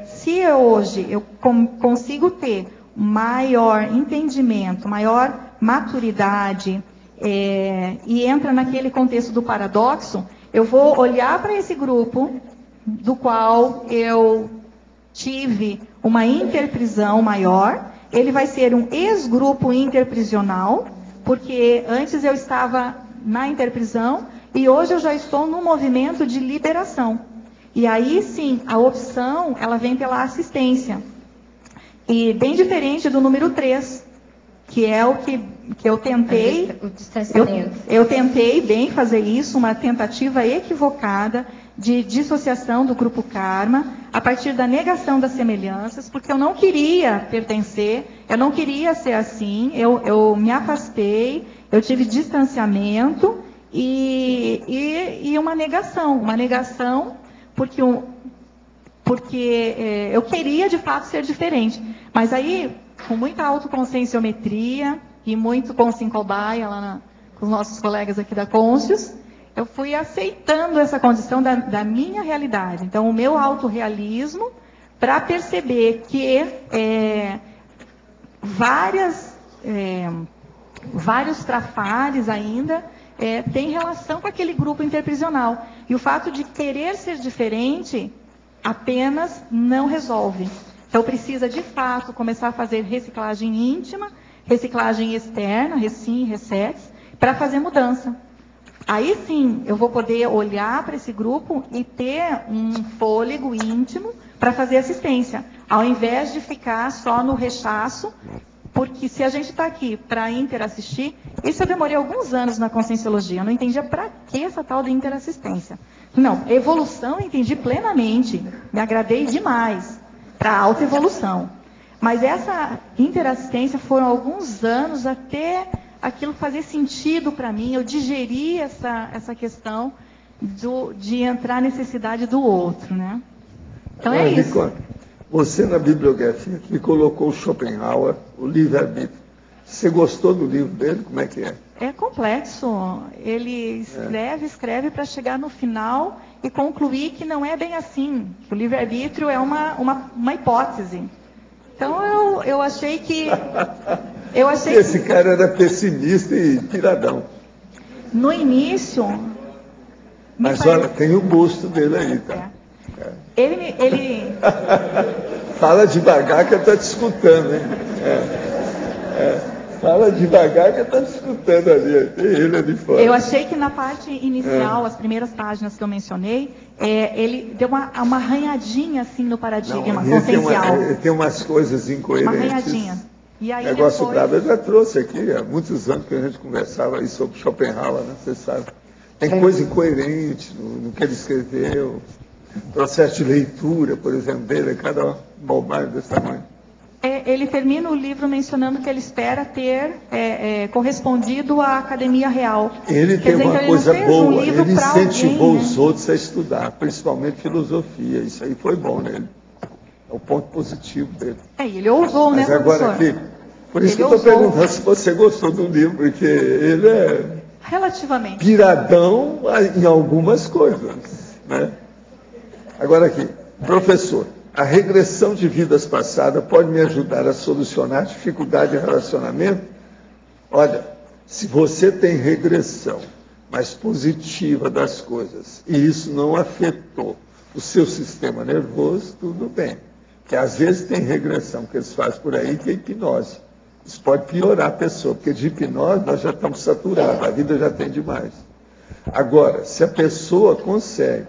se hoje eu consigo ter maior entendimento, maior maturidade, e entra naquele contexto do paradoxo, eu vou olhar para esse grupo do qual eu tive uma interprisão maior, ele vai ser um ex-grupo interprisional, porque antes eu estava na interprisão e hoje eu já estou no movimento de liberação. E aí sim, a opção, ela vem pela assistência. E bem diferente do número 3, que é o que eu tentei. O distanciamento. Eu tentei bem fazer isso, uma tentativa equivocada de dissociação do grupo karma, a partir da negação das semelhanças, porque eu não queria pertencer, eu não queria ser assim, eu me afastei, eu tive distanciamento e uma negação, porque eu queria de fato ser diferente. Mas aí, com muita autoconscienciometria e muito Consciencobaia lá com os nossos colegas aqui da Conscius, eu fui aceitando essa condição da minha realidade. Então, o meu autorrealismo, para perceber que vários trafares ainda têm relação com aquele grupo interprisional. E o fato de querer ser diferente apenas não resolve. Então, precisa, de fato, começar a fazer reciclagem íntima, reciclagem externa, recim, resets, para fazer mudança. Aí sim, eu vou poder olhar para esse grupo e ter um fôlego íntimo para fazer assistência, ao invés de ficar só no rechaço, porque se a gente está aqui para interassistir, isso eu demorei alguns anos na conscienciologia, eu não entendia para que essa tal de interassistência. Não, evolução eu entendi plenamente, me agradei demais para a autoevolução. Mas essa interassistência foram alguns anos até aquilo fazer sentido para mim, eu digeri essa questão de entrar a necessidade do outro, né? Então é isso. Você na bibliografia que colocou o Schopenhauer, o livre-arbítrio. Você gostou do livro dele? Como é que é? É complexo. Ele escreve para chegar no final e concluir que não é bem assim. Que o livre-arbítrio é uma hipótese. Então eu achei que... Esse cara era pessimista e piradão. No início... Mas olha, tem o gosto dele aí, tá? Ele... Fala devagar que eu estou te escutando, hein? Fala devagar que eu estou te escutando ali. Tem ele ali fora. Eu achei que na parte inicial, as primeiras páginas que eu mencionei, ele deu uma arranhadinha assim no paradigma consciencial. Tem umas coisas incoerentes. Uma arranhadinha. E aí negócio bravo, eu já trouxe aqui há muitos anos que a gente conversava aí sobre Schopenhauer, né? Você sabe. Tem coisa incoerente no que ele escreveu. Processo de leitura, por exemplo, dele, cada bobagem desse tamanho. Ele termina o livro mencionando que ele espera ter correspondido à Academia Real. Ele tem uma coisa boa, ele incentivou os outros a estudar, principalmente filosofia. Isso aí foi bom nele. É o ponto positivo dele. Ele ousou, né, professor? Mas agora aqui, por isso que eu estou perguntando se você gostou do livro, porque ele é... Relativamente. Piradão em algumas coisas, né? Agora aqui, professor, a regressão de vidas passadas pode me ajudar a solucionar dificuldade de relacionamento? Olha, se você tem regressão mais positiva das coisas e isso não afetou o seu sistema nervoso, tudo bem. Porque às vezes tem regressão que eles fazem por aí que é hipnose. Isso pode piorar a pessoa, porque de hipnose nós já estamos saturados, a vida já tem demais. Agora, se a pessoa consegue,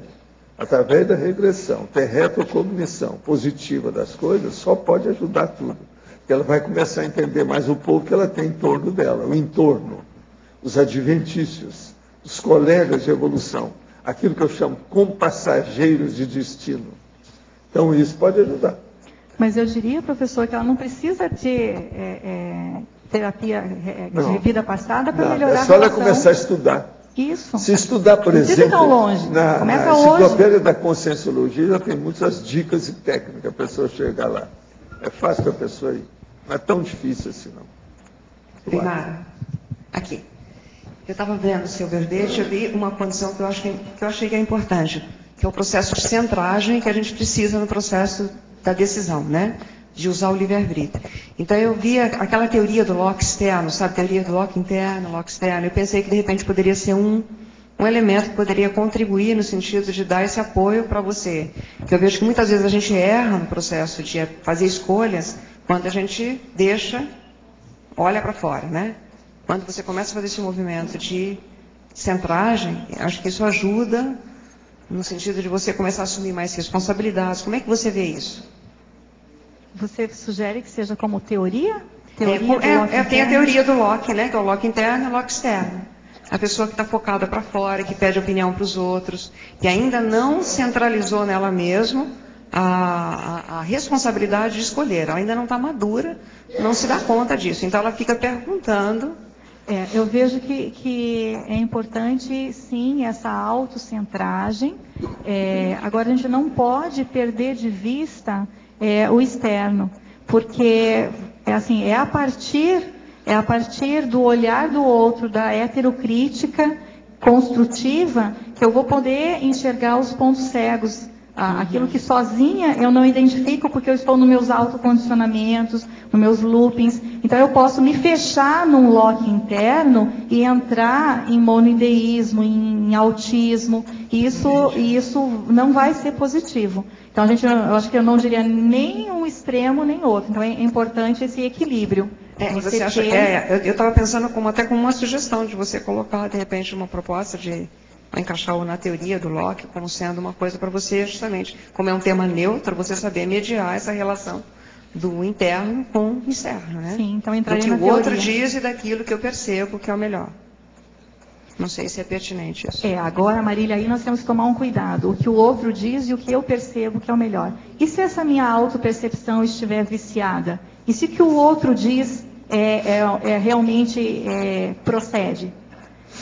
através da regressão, ter retrocognição positiva das coisas, só pode ajudar tudo. Porque ela vai começar a entender mais o povo que ela tem em torno dela, o entorno, os adventícios, os colegas de evolução, aquilo que eu chamo compassageiros de destino. Então isso pode ajudar. Mas eu diria, professor, que ela não precisa ter terapia de vida passada para melhorar a relação. É só ela começar a estudar. Isso. Se estudar, por exemplo, tão longe. na enciclopédia da Conscienciologia já tem muitas dicas e técnicas a pessoa chegar lá. É fácil para a pessoa ir. Não é tão difícil assim, não. Primara, aqui. Eu estava vendo o seu verbete, eu vi uma condição que eu achei que é importante, que é o processo de centragem que a gente precisa no processo da decisão, né? De usar o livre-arbítrio. Então eu vi aquela teoria do Locke externo, sabe? Teoria do Locke interno, Locke externo. Eu pensei que de repente poderia ser um elemento que poderia contribuir no sentido de dar esse apoio para você. Que eu vejo que muitas vezes a gente erra no processo de fazer escolhas quando a gente olha para fora, né? Quando você começa a fazer esse movimento de centragem, acho que isso ajuda no sentido de você começar a assumir mais responsabilidades. Como é que você vê isso? Você sugere que seja como teoria? Tem a teoria do Locke, né? Que é o Locke interno e o Locke externo. A pessoa que está focada para fora, que pede opinião para os outros, que ainda não centralizou nela mesma a responsabilidade de escolher. Ela ainda não está madura, não se dá conta disso. Então ela fica perguntando. Eu vejo que é importante, sim, essa autocentragem. Agora, a gente não pode perder de vista o externo, porque é a partir do olhar do outro, da heterocrítica construtiva, que eu vou poder enxergar os pontos cegos. Aquilo que sozinha eu não identifico porque eu estou nos meus autocondicionamentos, nos meus loopings. Então eu posso me fechar num Locke interno e entrar em monoideísmo, em autismo. E isso não vai ser positivo. Então eu acho que eu não diria nem um extremo nem outro. Então é importante esse equilíbrio. Você acha eu estava pensando até como uma sugestão de você colocar de repente uma proposta de encaixar na teoria do Locke como sendo uma coisa para você, justamente, como é um tema neutro, você saber mediar essa relação do interno com o externo, né? Sim, então entraria na teoria. Do que o outro diz e daquilo que eu percebo que é o melhor. Não sei se é pertinente isso. Agora, Marília, aí nós temos que tomar um cuidado. O que o outro diz e o que eu percebo que é o melhor. E se essa minha autopercepção estiver viciada? E se o que o outro diz realmente procede.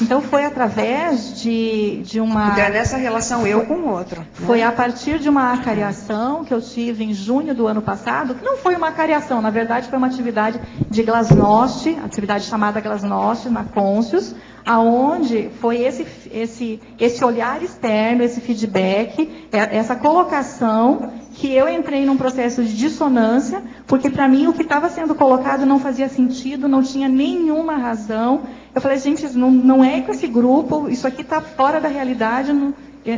Então, foi através de uma... Então, é nessa relação eu com o outro. Né? Foi a partir de uma acariação que eu tive em junho do ano passado, que não foi uma acariação, na verdade foi uma atividade de glasnost, atividade chamada glasnost na Conscius, aonde foi esse olhar externo, esse feedback, essa colocação, que eu entrei num processo de dissonância, porque para mim o que estava sendo colocado não fazia sentido, não tinha nenhuma razão. Eu falei, gente, não é com esse grupo, isso aqui está fora da realidade,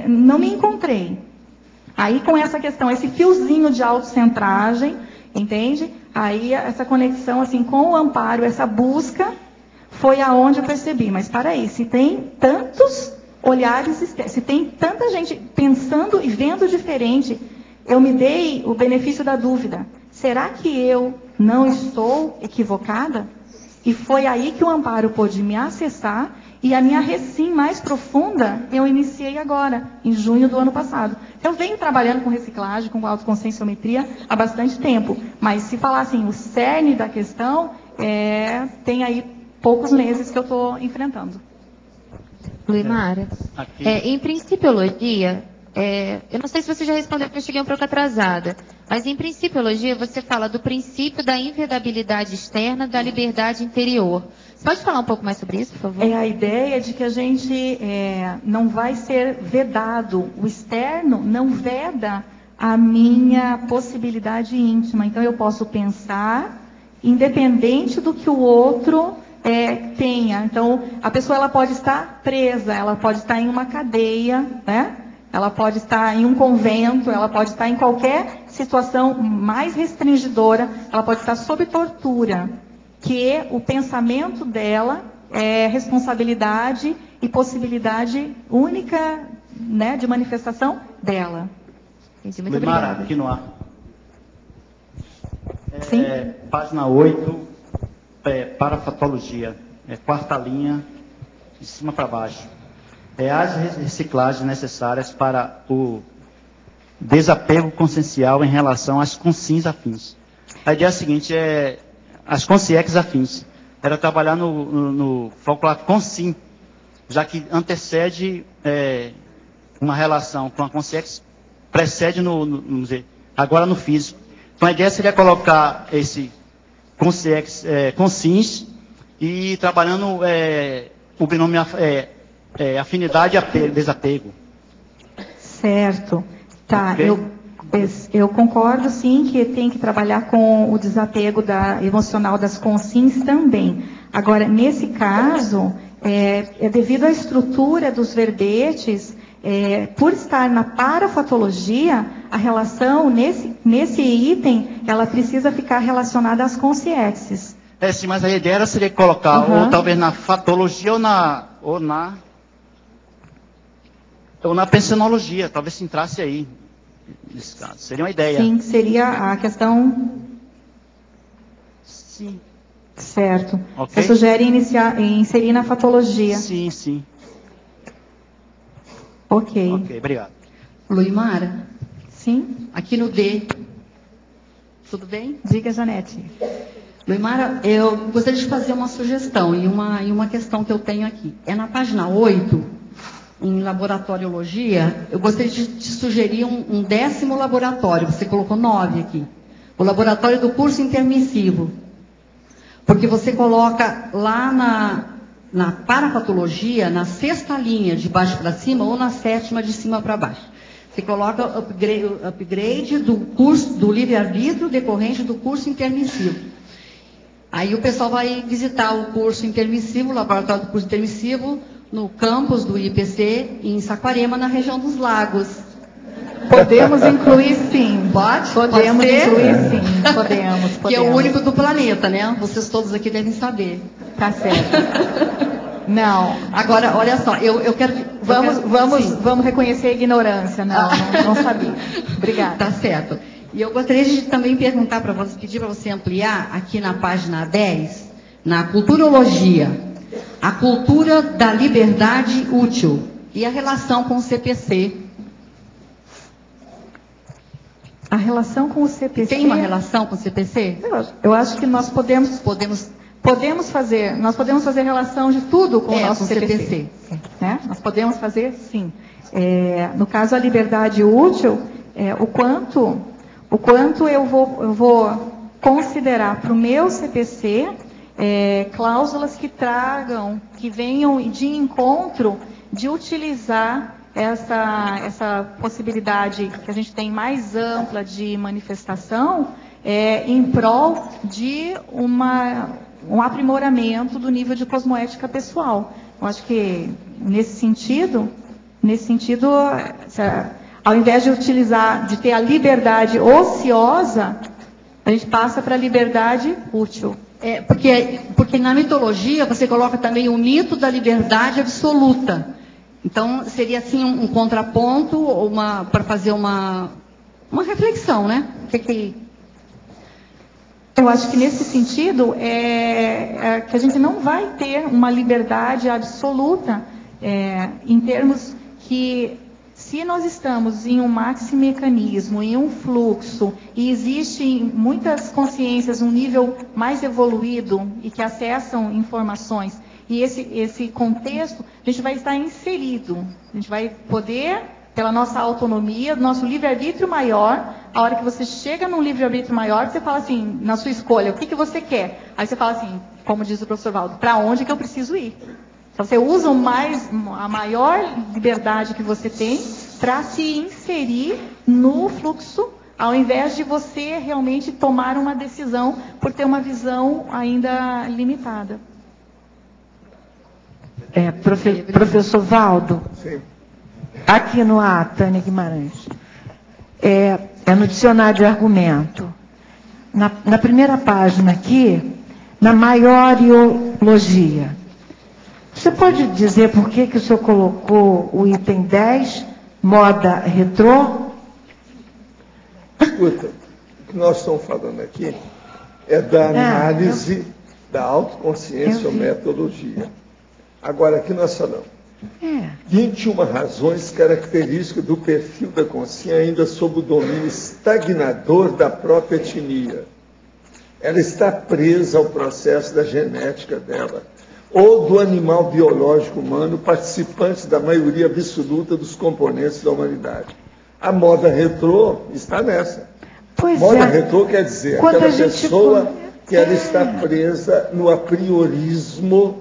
não me encontrei. Aí com essa questão, esse fiozinho de autocentragem, entende? Aí essa conexão assim, com o amparo, essa busca, foi aonde eu percebi. Mas para aí, se tem tantos olhares, se tem tanta gente pensando e vendo diferente, eu me dei o benefício da dúvida. Será que eu não estou equivocada? E foi aí que o amparo pôde me acessar, e a minha recém mais profunda eu iniciei agora, em junho do ano passado. Eu venho trabalhando com reciclagem, com autoconscienciometria há bastante tempo, mas se falar assim, o cerne da questão, tem aí poucos meses que eu estou enfrentando. Luimara, em principiologia, eu não sei se você já respondeu, porque eu cheguei um pouco atrasada, mas em principiologia você fala do princípio da invedabilidade externa, da liberdade interior. Você pode falar um pouco mais sobre isso, por favor? É a ideia de que a gente não vai ser vedado. O externo não veda a minha possibilidade íntima. Então eu posso pensar independente do que o outro tenha. Então a pessoa ela pode estar presa, ela pode estar em uma cadeia, né? Ela pode estar em um convento, ela pode estar em qualquer situação mais restringidora, ela pode estar sob tortura, que o pensamento dela é responsabilidade e possibilidade única, né, de manifestação dela. Muito obrigada. Aqui no ar. Sim? Página 8, parafatologia, quarta linha, de cima para baixo. As reciclagens necessárias para o desapego consciencial em relação às consciências afins. A ideia é a seguinte, as consciências afins. Era trabalhar no folclore consim, já que antecede uma relação com a consciência, precede vamos dizer, agora no físico. Então a ideia seria colocar esse consciência e trabalhando o binômio afinidade e desapego. Certo. Tá, Okay. eu concordo sim que tem que trabalhar com o desapego emocional das consciências também. Agora, nesse caso, devido à estrutura dos verbetes, por estar na parafatologia, a relação nesse item, ela precisa ficar relacionada às consciências. Sim, mas a ideia seria colocar, ou talvez na fatologia ou na pensenologia, talvez se entrasse aí, nesse caso. Seria uma ideia. Sim, seria a questão... Sim. Certo. Okay. Você sugere inserir na fatologia. Sim, sim. Ok. Ok, obrigado. Luimara? Sim? Aqui no D. Tudo bem? Diga, Janete. Luimara, eu gostaria de fazer uma sugestão e uma questão que eu tenho aqui. Na página 8... em laboratoriologia, eu gostaria de te sugerir um 10º laboratório. Você colocou 9 aqui. O laboratório do curso intermissivo. Porque você coloca lá na parapatologia, na 6ª linha, de baixo para cima, ou na 7ª, de cima para baixo. Você coloca o upgrade do curso, do livre-arbítrio decorrente do curso intermissivo. Aí o pessoal vai visitar o curso intermissivo, o laboratório do curso intermissivo, no campus do IPC, em Saquarema, na região dos Lagos. Podemos incluir sim. Podemos incluir sim. Podemos. Que é o único do planeta, né? Vocês todos aqui devem saber. Tá certo. Não. Agora, olha só, eu quero... Vamos reconhecer a ignorância. Não sabia. Obrigada. Tá certo. E eu gostaria de também perguntar para você, pedir para você ampliar aqui na página 10, na culturologia, a cultura da liberdade útil e a relação com o CPC. A relação com o CPC... Tem uma relação com o CPC? Eu acho que nós podemos fazer relação de tudo com o nosso CPC. Né? Nós podemos fazer, sim. No caso, a liberdade útil, o quanto eu vou considerar para o meu CPC cláusulas que venham de encontro de utilizar essa possibilidade que a gente tem mais ampla de manifestação em prol de um aprimoramento do nível de cosmoética pessoal. Eu acho que, nesse sentido, ao invés de ter a liberdade ociosa, a gente passa para a liberdade útil. Porque na mitologia você coloca também o mito da liberdade absoluta. Então, seria assim um contraponto para fazer uma reflexão, né? Eu acho que nesse sentido que a gente não vai ter uma liberdade absoluta em termos que, se nós estamos em um maximecanismo, em um fluxo, e existem muitas consciências, um nível mais evoluído e que acessam informações, e esse contexto, a gente vai estar inserido, a gente vai poder, pela nossa autonomia, nosso livre-arbítrio maior, a hora que você chega num livre-arbítrio maior, você fala assim, na sua escolha, o que você quer? Aí você fala assim, como diz o professor Valdo, para onde que eu preciso ir? Então, você usa a maior liberdade que você tem para se inserir no fluxo, ao invés de você realmente tomar uma decisão por ter uma visão ainda limitada. Professor Valdo, sim. Aqui no A, Tânia Guimarães, no dicionário de argumento, na primeira página aqui, na maioriologia, você pode dizer por que o senhor colocou o item 10, moda retrô? Escuta, o que nós estamos falando aqui é da análise da autoconsciência ou metodologia. Agora, aqui nós falamos 21 razões características do perfil da consciência ainda sob o domínio estagnador da própria etnia. Ela está presa ao processo da genética dela, ou do animal biológico humano, participante da maioria absoluta dos componentes da humanidade. A moda retrô está nessa. Moda retrô quer dizer aquela pessoa que ela está presa no apriorismo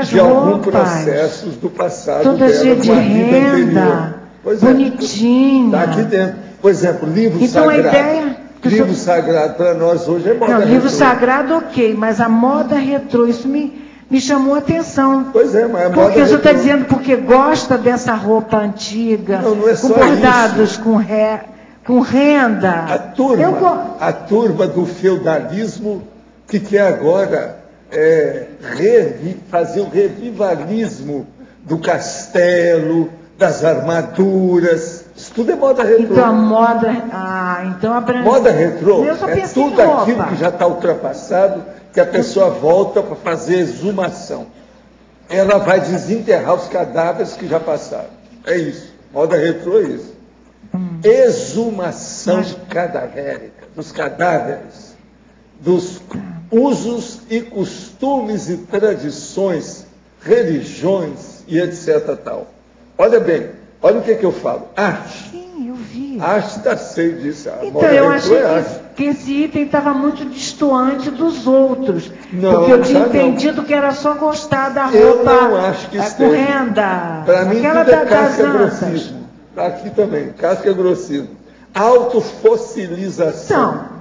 de alguns processos do passado toda dela, cheia de renda, bonitinha. Está aqui dentro. Por exemplo, livro sagrado. Livro sagrado para nós hoje é moda retrô. Livro sagrado, ok, mas a moda retrô, isso me chamou a atenção. Pois é, mas a moda porque você está dizendo porque gosta dessa roupa antiga, não é só com bordados, isso. com renda. A turma do feudalismo que quer agora fazer o revivalismo do castelo, das armaduras. Isso tudo é moda retrô. Então a moda. Então abrange. Moda retrô é tudo aquilo que já está ultrapassado, que a pessoa volta para fazer exumação. Ela vai desenterrar os cadáveres que já passaram. É isso. Moda retrô é isso. Exumação cadavérica dos cadáveres, dos usos e costumes e tradições, religiões e etc. tal. Olha bem, olha o que eu falo. Arte. Sim, eu vi. Arte está cheio disso. Então, eu achei que esse item estava muito distoante dos outros. Não, porque eu tinha entendido que era só gostar da roupa eu não acho que com renda. Para mim, tudo é casca-grossismo. Aqui também, casca-grossismo. Autofossilização.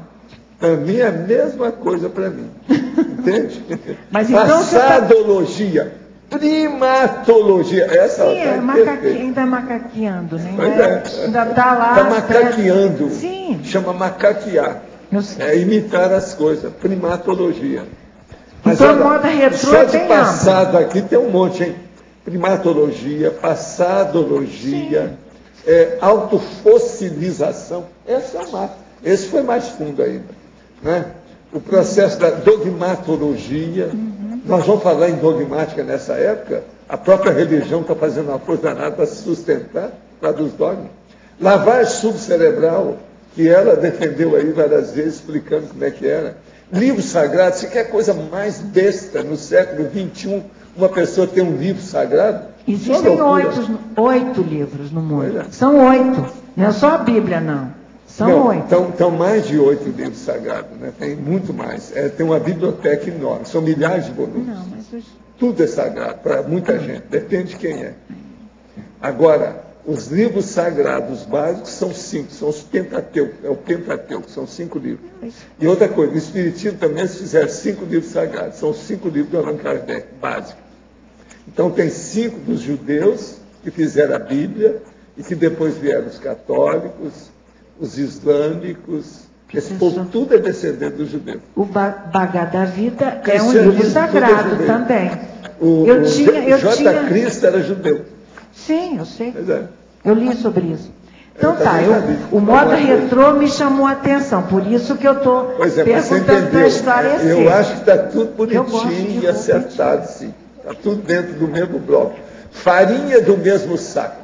Para mim é a mesma coisa para mim. Entende? Mas então passadologia, primatologia. Essa ainda macaqueando, né? Ainda está lá. Está macaqueando. Sim. Chama macaquear. Imitar as coisas. Primatologia. Mas então, moda retrô tem passado aqui tem um monte, hein? Primatologia, passadologia, autofossilização. Essa é a mata. Esse foi mais fundo ainda. Né? O processo da dogmatologia. Nós vamos falar em dogmática nessa época. A própria religião está fazendo uma força danada para se sustentar, para dos dogmas. Lavagem subcerebral, que ela defendeu aí várias vezes, explicando como é que era. Livro sagrado, você quer coisa mais besta no século XXI, uma pessoa ter um livro sagrado? Existem 8 livros no mundo. São 8. Não é só a Bíblia, não. São 8. Então, mais de 8 livros sagrados, né? Tem muito mais. Tem uma biblioteca enorme, são milhares de volumes. Não, mas tudo é sagrado para muita gente, depende de quem é. Agora, os livros sagrados básicos são 5, são os Pentateuco, é o Pentateuco, são 5 livros. E outra coisa, no Espiritismo também se fizeram 5 livros sagrados, são os 5 livros do Allan Kardec, básicos. Então tem 5 dos judeus que fizeram a Bíblia e que depois vieram os católicos, os islâmicos, esse povo tudo é descendente dos judeus. O Bhagavad Gita é um livro sagrado também. Eu tinha... Cristo era judeu. Sim, eu sei. Eu li sobre isso. Então o modo retrô me chamou a atenção, por isso que eu estou perguntando para esclarecer. Eu acho que está tudo bonitinho e acertado, sim. Está tudo dentro do mesmo bloco. Farinha do mesmo saco.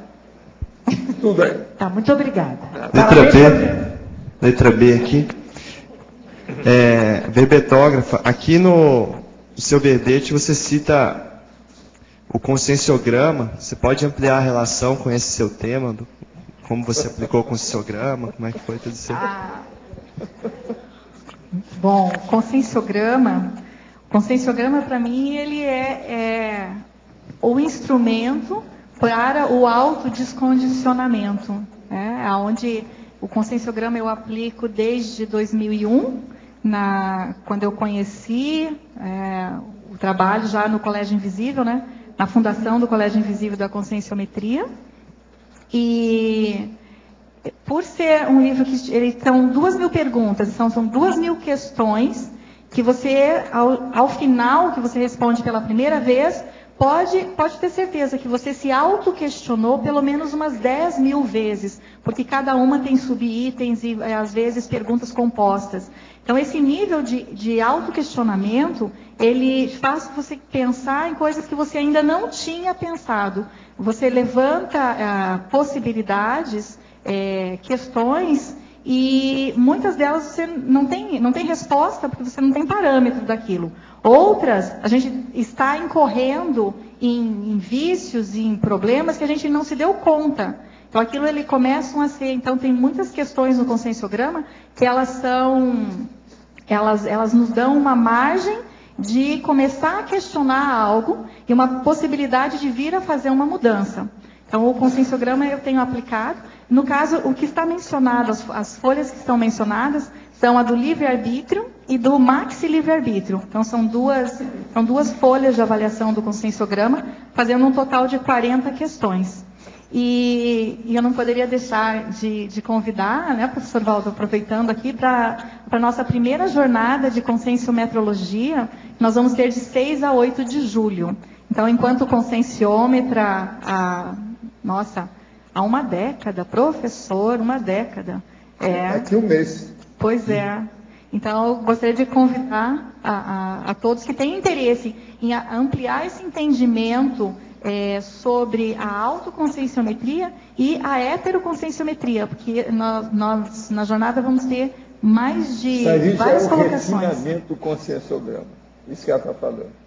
Tudo aí. Tá, muito obrigada. Letra B aqui. Verbetógrafa, aqui no seu verbete você cita o conscienciograma. Você pode ampliar a relação com esse seu tema? Como você aplicou o conscienciograma? Como é que foi tudo isso? Bom, conscienciograma para mim ele é o instrumento para o autodescondicionamento, onde o conscienciograma eu aplico desde 2001, quando eu conheci o trabalho já no Colégio Invisível, né, na fundação do Colégio Invisível da Conscienciometria. E por ser um livro que são 2.000 perguntas, são 2.000 questões que você, ao final que você responde pela primeira vez, pode ter certeza que você se auto-questionou pelo menos umas 10.000 vezes, porque cada uma tem subitens e, às vezes, perguntas compostas. Então, esse nível de auto-questionamento, ele faz você pensar em coisas que você ainda não tinha pensado. Você levanta possibilidades, questões, e muitas delas você não tem resposta, porque você não tem parâmetro daquilo. Outras, a gente está incorrendo em vícios, em problemas que a gente não se deu conta. Então, aquilo ele começam a ser... Então, tem muitas questões no conscienciograma que elas nos dão uma margem de começar a questionar algo e uma possibilidade de vir a fazer uma mudança. Então, o conscienciograma eu tenho aplicado. No caso, o que está mencionado, as folhas que estão mencionadas, são a do livre-arbítrio e do maxi-livre-arbítrio. Então, são duas folhas de avaliação do conscienciograma, fazendo um total de 40 questões. E eu não poderia deixar de convidar, né, professor Valdo, aproveitando aqui, para a nossa primeira jornada de conscienciometrologia, nós vamos ter de 6 a 8 de julho. Então, enquanto conscienciômetra, há uma década, professor, uma década. Daqui um mês. Pois é. Então, eu gostaria de convidar a todos que têm interesse em ampliar esse entendimento sobre a autoconscienciometria e a heteroconscienciometria, porque nós na jornada vamos ter mais de várias colocações. Isso é o refinamento do conscienciograma. Isso que ela está falando.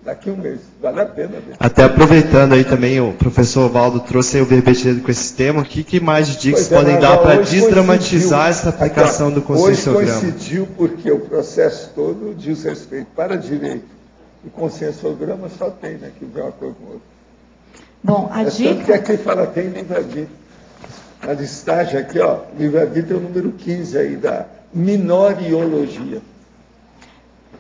Daqui um mês, vale a pena ver. Até aproveitando aí também, o professor Valdo trouxe aí o verbete dele com esse tema. O que mais de dicas podem dar para desdramatizar essa aplicação do conscienciograma? Hoje coincidiu porque o processo todo diz respeito para direito. E conscienciograma só tem, né? Que vem uma coisa com outra. Bom, a dica... Tanto que aqui fala, tem livre-arbítrio. Na listagem aqui, ó, livre-arbítrio é o número 15 aí da minoriologia.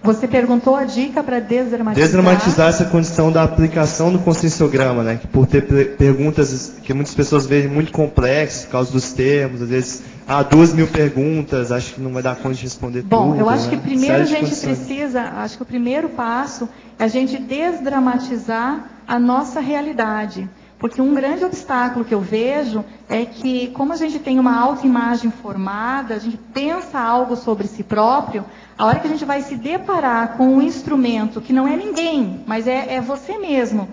Você perguntou a dica para desdramatizar... Desdramatizar essa condição da aplicação do conscienciograma, né? Que por ter perguntas que muitas pessoas veem muito complexas, por causa dos termos, às vezes, 2.000 perguntas, acho que não vai dar conta de responder tudo. Bom, eu acho que primeiro a gente precisa, acho que o primeiro passo é a gente desdramatizar a nossa realidade. Porque um grande obstáculo que eu vejo é que, como a gente tem uma autoimagem formada, a gente pensa algo sobre si próprio, a hora que a gente vai se deparar com um instrumento que não é ninguém, mas é você mesmo,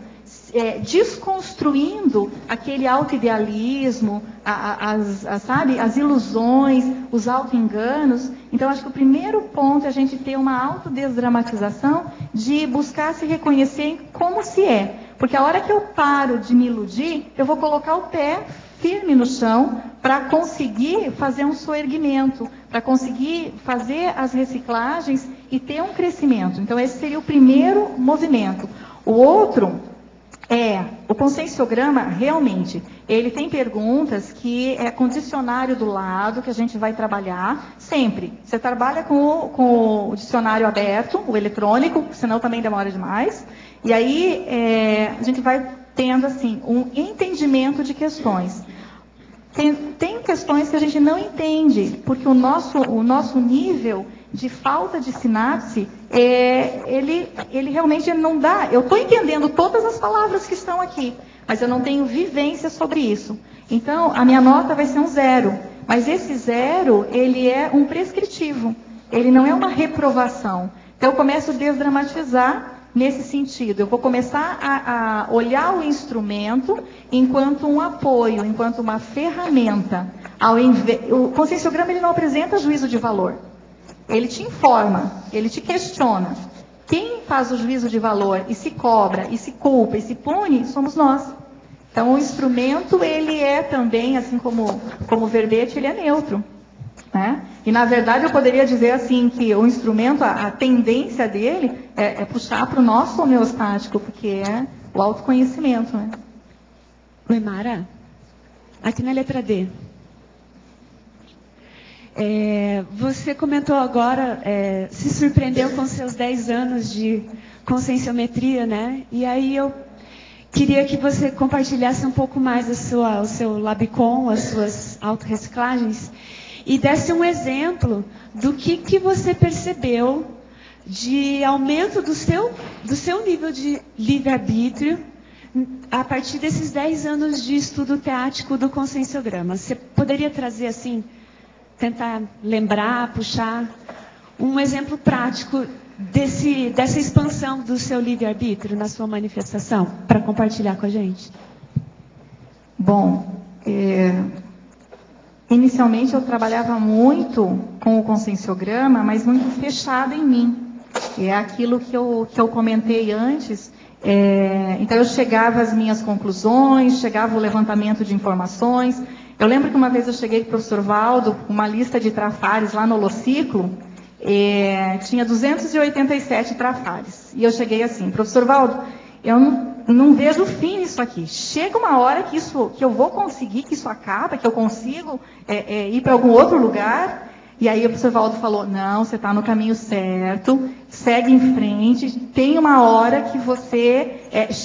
desconstruindo aquele autoidealismo, as ilusões, os autoenganos. Então, acho que o primeiro ponto é a gente ter uma autodesdramatização de buscar se reconhecer como se é. Porque a hora que eu paro de me iludir, eu vou colocar o pé firme no chão para conseguir fazer um soerguimento, para conseguir fazer as reciclagens e ter um crescimento. Então, esse seria o primeiro movimento. O outro o conscienciograma, realmente, ele tem perguntas que é com dicionário do lado, que a gente vai trabalhar sempre. Você trabalha com o dicionário aberto, o eletrônico, senão também demora demais. E aí, a gente vai tendo, assim, um entendimento de questões. Tem questões que a gente não entende, porque o nosso nível de falta de sinapse, ele realmente não dá. Eu estou entendendo todas as palavras que estão aqui, mas eu não tenho vivência sobre isso. Então, a minha nota vai ser um 0. Mas esse 0, ele é um prescritivo. Ele não é uma reprovação. Então, eu começo a desdramatizar nesse sentido. Eu vou começar a olhar o instrumento enquanto um apoio, enquanto uma ferramenta. O conscienciograma, ele não apresenta juízo de valor. Ele te informa, ele te questiona. Quem faz o juízo de valor e se cobra, e se culpa, e se pune, somos nós. Então, o instrumento, ele é também, assim como o verbete, ele é neutro. Né? E, na verdade, eu poderia dizer assim, que o instrumento, a tendência dele é puxar para o nosso homeostático, porque é o autoconhecimento. Né? Oi, Mara. Aqui na letra D. Você comentou agora, se surpreendeu com seus 10 anos de conscienciometria, né? E aí eu queria que você compartilhasse um pouco mais o seu Labicon, as suas autorreciclagens, e desse um exemplo do que você percebeu de aumento do seu nível de livre-arbítrio a partir desses 10 anos de estudo teático do conscienciograma. Você poderia trazer, assim, tentar lembrar, puxar um exemplo prático dessa expansão do seu livre-arbítrio na sua manifestação, para compartilhar com a gente? Bom, inicialmente eu trabalhava muito com o conscienciograma, mas muito fechado em mim. É aquilo que eu comentei antes. Então eu chegava às minhas conclusões, chegava o levantamento de informações. Eu lembro que uma vez eu cheguei com o professor Valdo, uma lista de trafares lá no Holociclo, tinha 287 trafares. E eu cheguei assim, professor Valdo, eu não vejo fim nisso aqui. Chega uma hora que eu vou conseguir, que isso acaba, que eu consigo ir para algum outro lugar. E aí o professor Valdo falou, não, você está no caminho certo, segue em frente, tem uma hora que você,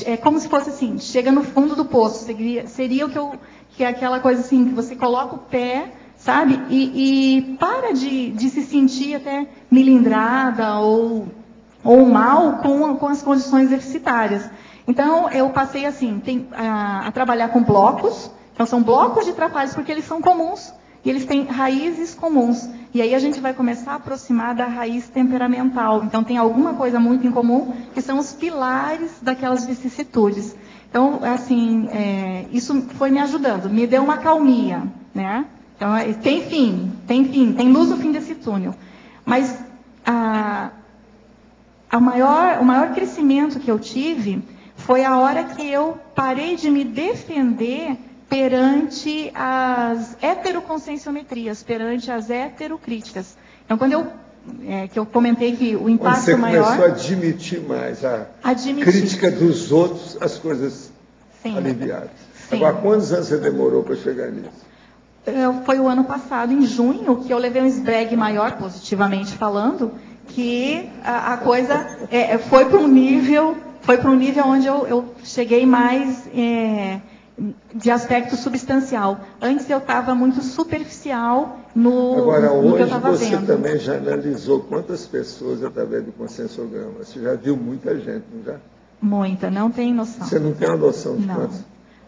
é como se fosse assim, chega no fundo do poço, seria o que é aquela coisa assim, que você coloca o pé, sabe, e para de se sentir até milindrada ou mal com as condições deficitárias. Então, eu passei assim, a trabalhar com blocos, então são blocos de trafares, porque eles são comuns, e eles têm raízes comuns. E aí a gente vai começar a aproximar da raiz temperamental. Então tem alguma coisa muito em comum, que são os pilares daquelas vicissitudes. Então, assim, isso foi me ajudando, me deu uma calmia, né? Então, tem fim, tem luz no fim desse túnel. Mas o maior crescimento que eu tive foi a hora que eu parei de me defender perante as heteroconscienciometrias, perante as heterocríticas. Então, quando que eu comentei que o impacto maior... Você começou a admitir mais a crítica dos outros, as coisas aliviadas. Sim. Agora, quantos anos você demorou para chegar nisso? Foi o ano passado, em junho, que eu levei um esbregue maior, positivamente falando, que a coisa foi para um nível onde eu cheguei mais... de aspecto substancial. Antes eu estava muito superficial no que eu estava vendo. Agora, hoje você também já analisou quantas pessoas através do conscienciograma? Você já viu muita gente, não já? Muita, não tem noção. Você não tem uma noção de quantas?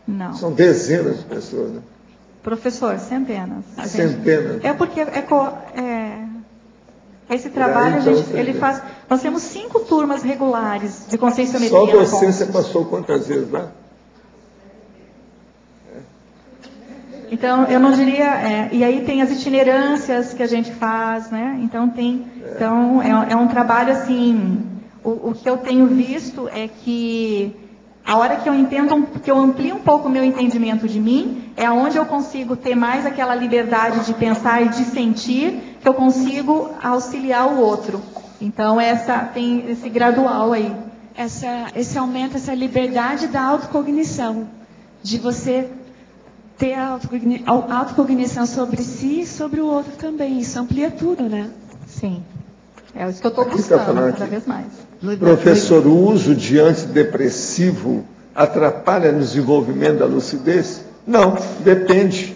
Não. São dezenas de pessoas, né? Professor, centenas. Centenas? Porque Esse trabalho, aí, ele faz... Nós temos 5 turmas regulares de conscienciometria. Só você passou quantas vezes lá? Então, eu não diria... e aí tem as itinerâncias que a gente faz, né? Então, é um trabalho, assim... O que eu tenho visto é que a hora que eu entendo, que eu amplio um pouco o meu entendimento de mim, é onde eu consigo ter mais aquela liberdade de pensar e de sentir, que eu consigo auxiliar o outro. Então, tem esse gradual aí. Esse aumenta essa liberdade da autocognição, de você ter a autocognição sobre si e sobre o outro também. Isso amplia tudo, né? Sim. É isso que eu estou buscando cada vez mais. Professor, o uso de antidepressivo atrapalha no desenvolvimento da lucidez? Não, depende.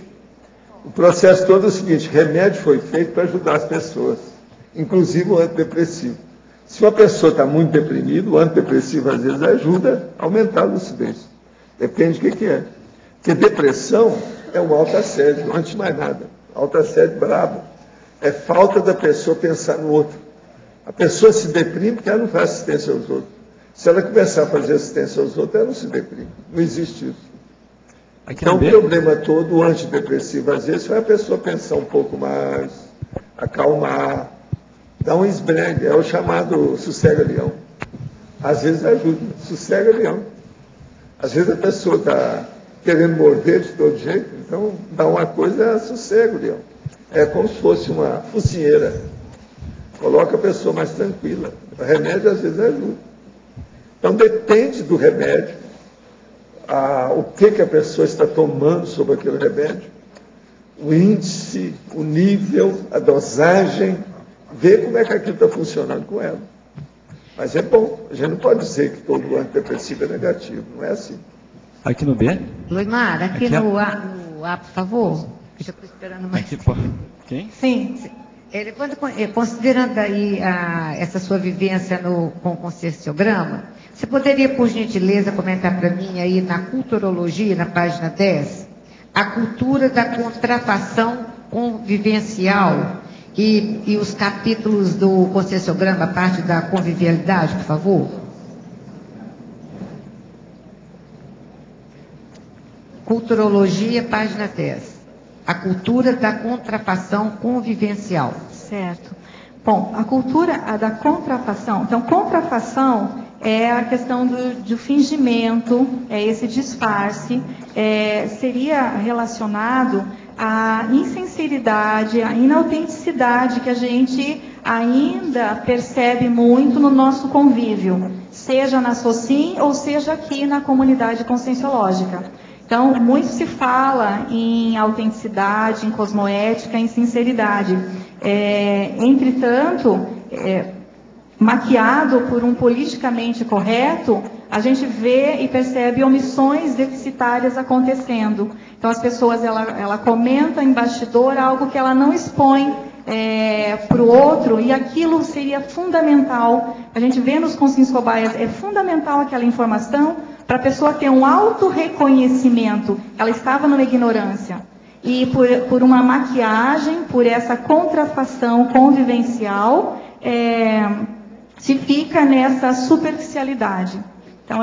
O processo todo é o seguinte: remédio foi feito para ajudar as pessoas, inclusive o antidepressivo. Se uma pessoa está muito deprimida, o antidepressivo às vezes ajuda a aumentar a lucidez. Depende do que é. Porque depressão é um autoassédio, antes de mais nada. Autoassédio brabo. É falta da pessoa pensar no outro. A pessoa se deprime porque ela não faz assistência aos outros. Se ela começar a fazer assistência aos outros, ela não se deprime. Não existe isso. Então, o problema todo, o antidepressivo, às vezes, faz a pessoa pensar um pouco mais, acalmar, dar um esbregue. É o chamado sossega-leão. Às vezes ajuda, sossega-leão. Às vezes a pessoa está querendo morder de todo jeito, então dá uma coisa, sossega-leão. É como se fosse uma focinheira. Coloca a pessoa mais tranquila. O remédio, às vezes, ajuda. Então, depende do remédio, o que a pessoa está tomando sobre aquele remédio, o índice, o nível, a dosagem, ver como é que aquilo está funcionando com ela. Mas é bom. A gente não pode dizer que todo antidepressivo é negativo. Não é assim. Aqui no B? Luimar, aqui no A, por favor. Eu já estou esperando mais. Aqui, quem? Sim. Considerando aí essa sua vivência com o conscienciograma, você poderia, por gentileza, comentar para mim aí na culturologia, na página 10, a cultura da contrafação convivencial e os capítulos do conscienciograma, a parte da convivialidade, por favor? Culturologia, página 10. A cultura da contrafação convivencial. Certo. Bom, a cultura da contrafação. Então, contrafação é a questão do fingimento, é esse disfarce, seria relacionado à insinceridade, à inautenticidade que a gente ainda percebe muito no nosso convívio, seja na SOCIM ou seja aqui na comunidade conscienciológica. Então, muito se fala em autenticidade, em cosmoética, em sinceridade. Entretanto, maquiado por um politicamente correto, a gente vê e percebe omissões deficitárias acontecendo. Então, as pessoas, ela comenta em bastidor algo que ela não expõe para o outro, e aquilo seria fundamental. A gente vê nos consciências cobaias, é fundamental aquela informação para a pessoa ter um autorreconhecimento. Ela estava numa ignorância. E por uma maquiagem, por essa contrafação convivencial, se fica nessa superficialidade. Então,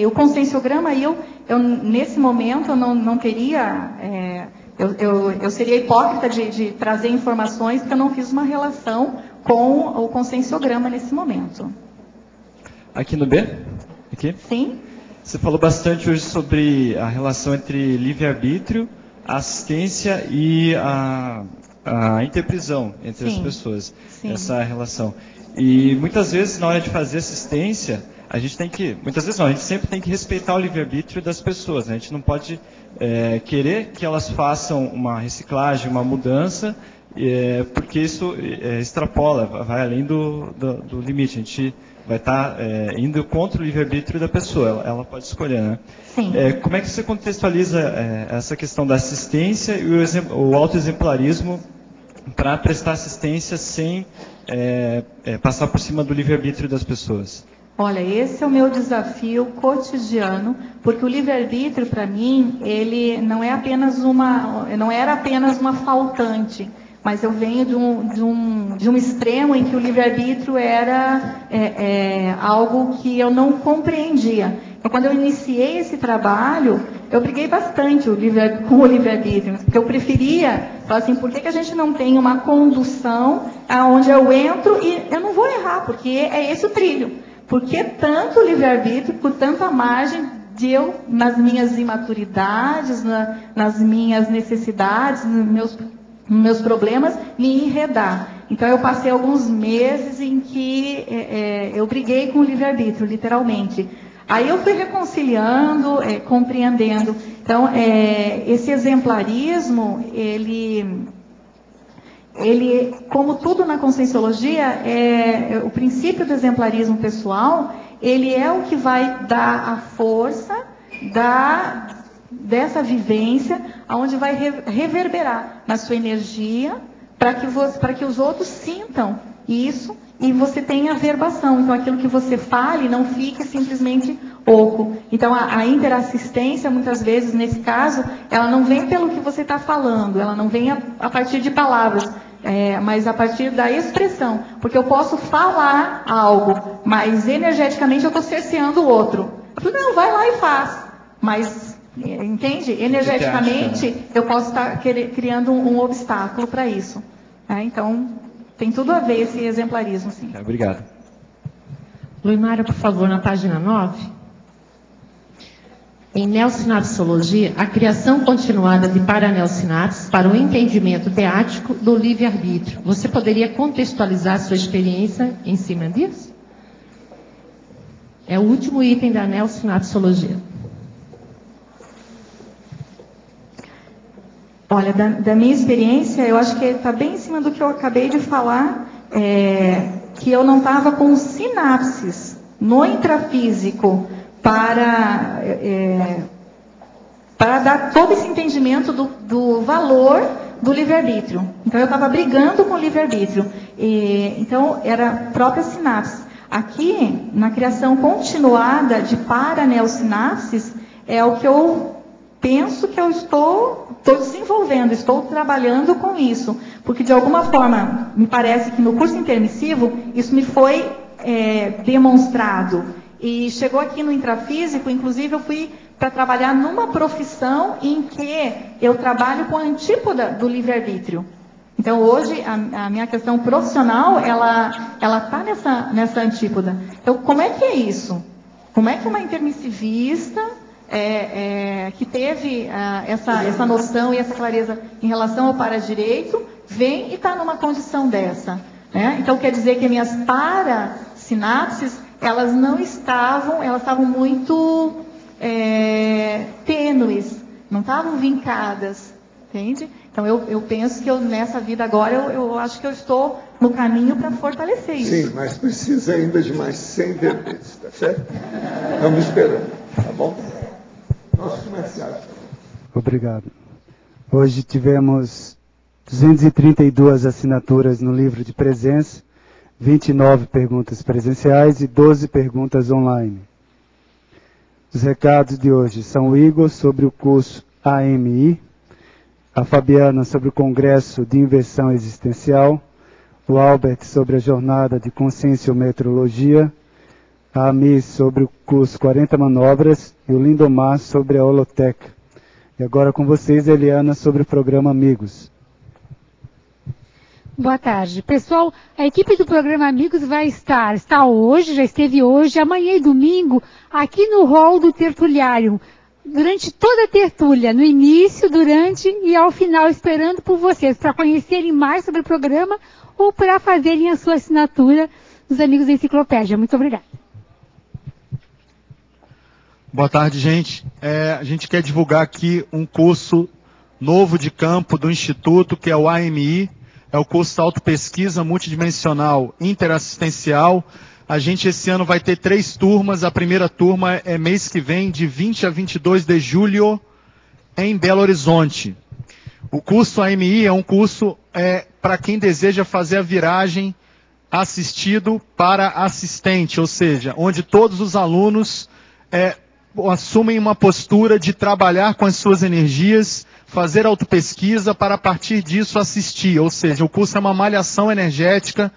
o conscienciograma, eu nesse momento, eu não teria... Eu seria hipócrita de trazer informações, porque eu não fiz uma relação com o conscienciograma nesse momento. Aqui no B? Aqui? Sim. Você falou bastante hoje sobre a relação entre livre-arbítrio, a assistência e a interprisão entre as pessoas. Sim. Essa relação. E muitas vezes, na hora de fazer assistência, a gente tem que... Muitas vezes não, a gente sempre tem que respeitar o livre-arbítrio das pessoas. Né? A gente não pode querer que elas façam uma reciclagem, uma mudança, porque isso extrapola, vai além do limite. A gente vai estar indo contra o livre-arbítrio da pessoa, ela pode escolher, né? Sim. Como é que você contextualiza essa questão da assistência e o autoexemplarismo para prestar assistência sem passar por cima do livre-arbítrio das pessoas? Olha, esse é o meu desafio cotidiano, porque o livre-arbítrio, para mim, ele não era apenas uma faltante. mas eu venho de um extremo em que o livre-arbítrio era algo que eu não compreendia. Então, quando eu iniciei esse trabalho, eu briguei bastante com o livre-arbítrio, porque eu preferia falar assim, por que a gente não tem uma condução onde eu entro e eu não vou errar, porque é esse o trilho. Por que tanto livre-arbítrio, por tanta margem de eu, nas minhas imaturidades, nas minhas necessidades, nos meus problemas, me enredar? Então, eu passei alguns meses em que eu briguei com o livre-arbítrio, literalmente. Aí eu fui reconciliando, compreendendo. Então, esse exemplarismo, ele, como tudo na Conscienciologia, o princípio do exemplarismo pessoal, ele é o que vai dar a força dessa vivência, aonde vai reverberar na sua energia, para que os outros sintam isso, e você tenha averbação. Então, aquilo que você fale não fique simplesmente oco. Então, a interassistência, muitas vezes, nesse caso, ela não vem pelo que você está falando, ela não vem a partir de palavras, mas a partir da expressão. Porque eu posso falar algo, mas energeticamente eu estou cerceando o outro. Eu falo, não, vai lá e faz. Mas, entende? Energeticamente, eu posso estar criando um obstáculo para isso. Então, tem tudo a ver esse exemplarismo, sim. Obrigado. Luimara, por favor, na página 9. Em neossinapsologia, a criação continuada de paraneossinapses para o entendimento teático do livre-arbítrio. Você poderia contextualizar sua experiência em cima disso? É o último item da neossinapsologia. Olha, da minha experiência, eu acho que está bem em cima do que eu acabei de falar, que eu não estava com sinapses no intrafísico para dar todo esse entendimento do valor do livre-arbítrio. Então, eu estava brigando com o livre-arbítrio. Então, era a própria sinapse. Aqui, na criação continuada de paraneossinapses, é o que eu penso que eu estou desenvolvendo, estou trabalhando com isso, porque de alguma forma, me parece que no curso intermissivo, isso me foi demonstrado. E chegou aqui no intrafísico, inclusive eu fui para trabalhar numa profissão em que eu trabalho com a antípoda do livre-arbítrio. Então hoje, a minha questão profissional, ela está nessa antípoda. Então, como é que é isso? Como é que uma intermissivista que teve essa noção e essa clareza em relação ao paradireito, vem e está numa condição dessa, né? Então, quer dizer que minhas parasinapses, elas estavam muito tênues, não estavam vincadas, entende? Então, eu penso que nessa vida agora, eu acho que eu estou no caminho para fortalecer isso. Sim, mas precisa ainda de mais 100 bebês, tá certo? Estamos esperando, tá bom? Nosso comercial. Obrigado. Hoje tivemos 232 assinaturas no livro de presença, 29 perguntas presenciais e 12 perguntas online. Os recados de hoje são o Igor sobre o curso AMI, a Fabiana sobre o Congresso de Inversão Existencial, o Albert sobre a Jornada de Conscienciometrologia, a Ami sobre o curso 40 Manobras e o Lindomar sobre a Holoteca. E agora com vocês, Eliana, sobre o programa Amigos. Boa tarde. Pessoal, a equipe do programa Amigos está hoje, já esteve hoje, amanhã e domingo, aqui no hall do Tertuliário, durante toda a tertúlia, no início, durante e ao final, esperando por vocês, para conhecerem mais sobre o programa ou para fazerem a sua assinatura dos Amigos da Enciclopédia. Muito obrigada. Boa tarde, gente. A gente quer divulgar aqui um curso novo de campo do Instituto, que é o AMI, é o curso de Autopesquisa Multidimensional Interassistencial. A gente esse ano vai ter 3 turmas, a primeira turma é mês que vem, de 20 a 22 de julho, em Belo Horizonte. O curso AMI é um curso para quem deseja fazer a viragem assistido para assistente, ou seja, onde todos os alunos assumem uma postura de trabalhar com as suas energias, fazer autopesquisa para, a partir disso, assistir. Ou seja, o curso é uma malhação energética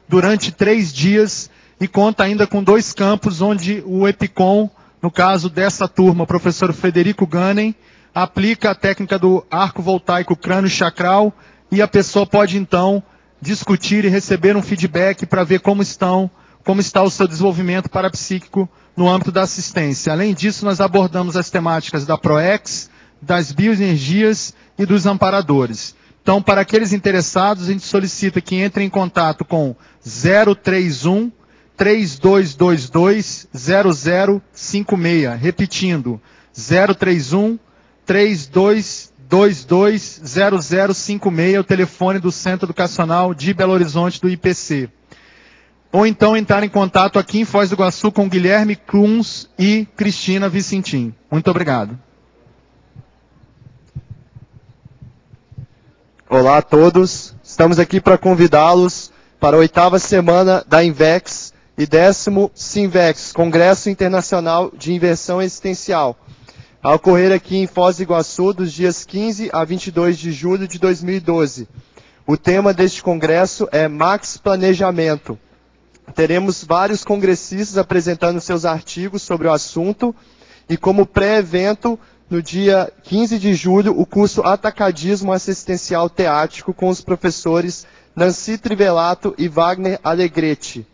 durante 3 dias e conta ainda com 2 campos, onde o EPICOM, no caso dessa turma, o professor Frederico Ganem, aplica a técnica do arco voltaico crânio-chacral e a pessoa pode, então, discutir e receber um feedback para ver como está o seu desenvolvimento parapsíquico no âmbito da assistência. Além disso, nós abordamos as temáticas da ProEx, das bioenergias e dos amparadores. Então, para aqueles interessados, a gente solicita que entrem em contato com 031 3222 0056. Repetindo, 031 3222 0056, o telefone do Centro Educacional de Belo Horizonte do IPC. Ou então entrar em contato aqui em Foz do Iguaçu com Guilherme Kunz e Cristina Vicentim. Muito obrigado. Olá a todos, estamos aqui para convidá-los para a 8ª semana da INVEX e 10º SINVEX, Congresso Internacional de Inversão Existencial, a ocorrer aqui em Foz do Iguaçu dos dias 15 a 22 de julho de 2012. O tema deste congresso é Max Planejamento. Teremos vários congressistas apresentando seus artigos sobre o assunto e como pré-evento, no dia 15 de julho, o curso Atacadismo Assistencial Teático com os professores Nancy Trivelato e Wagner Alegretti.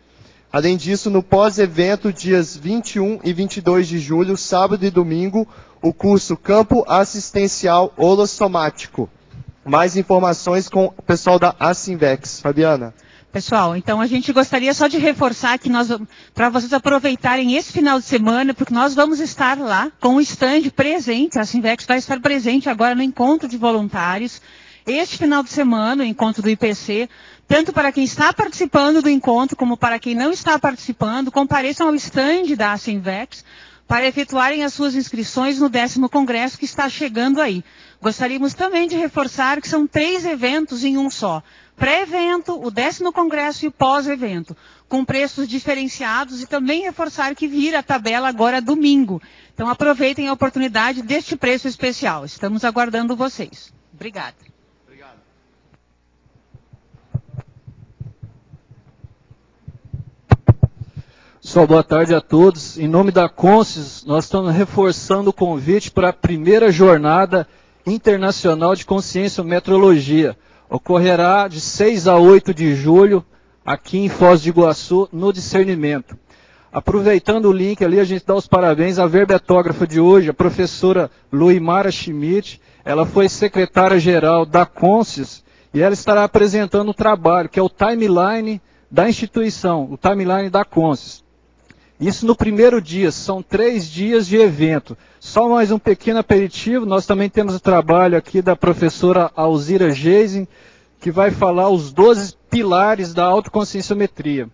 Além disso, no pós-evento, dias 21 e 22 de julho, sábado e domingo, o curso Campo Assistencial Holossomático. Mais informações com o pessoal da Asinvex. Fabiana. Pessoal, então a gente gostaria só de reforçar que para vocês aproveitarem esse final de semana, porque nós vamos estar lá com o stand presente, a Sinvex vai estar presente agora no encontro de voluntários, este final de semana, o encontro do IPC, tanto para quem está participando do encontro, como para quem não está participando, compareçam ao stand da Sinvex para efetuarem as suas inscrições no 10º Congresso que está chegando aí. Gostaríamos também de reforçar que são 3 eventos em um só. Pré-evento, o 10º Congresso e o pós-evento, com preços diferenciados e também reforçar que vira a tabela agora domingo. Então aproveitem a oportunidade deste preço especial. Estamos aguardando vocês. Obrigada. Obrigado. Pessoal, boa tarde a todos. Em nome da Conscius, nós estamos reforçando o convite para a primeira jornada internacional de consciência metrologia. Ocorrerá de 6 a 8 de julho, aqui em Foz do Iguaçu, no Discernimento. Aproveitando o link ali, a gente dá os parabéns à verbetógrafa de hoje, a professora Luimara Schmidt. Ela foi secretária-geral da Conscius e ela estará apresentando o trabalho, que é o timeline da instituição, o timeline da Conscius. Isso no primeiro dia, são 3 dias de evento. Só mais um pequeno aperitivo, nós também temos o trabalho aqui da professora Alzira Geising, que vai falar os 12 pilares da autoconscienciometria.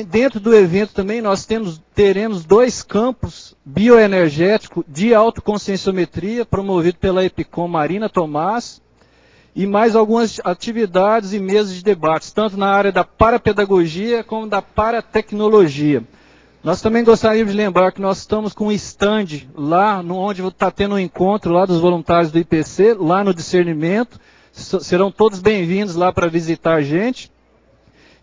Dentro do evento também nós teremos 2 campos bioenergéticos de autoconscienciometria, promovido pela EPICOM Marina Tomás, e mais algumas atividades e mesas de debates, tanto na área da parapedagogia como da paratecnologia. Nós também gostaríamos de lembrar que nós estamos com um stand lá, onde está tendo um encontro lá dos voluntários do IPC, lá no Discernimento. Serão todos bem-vindos lá para visitar a gente.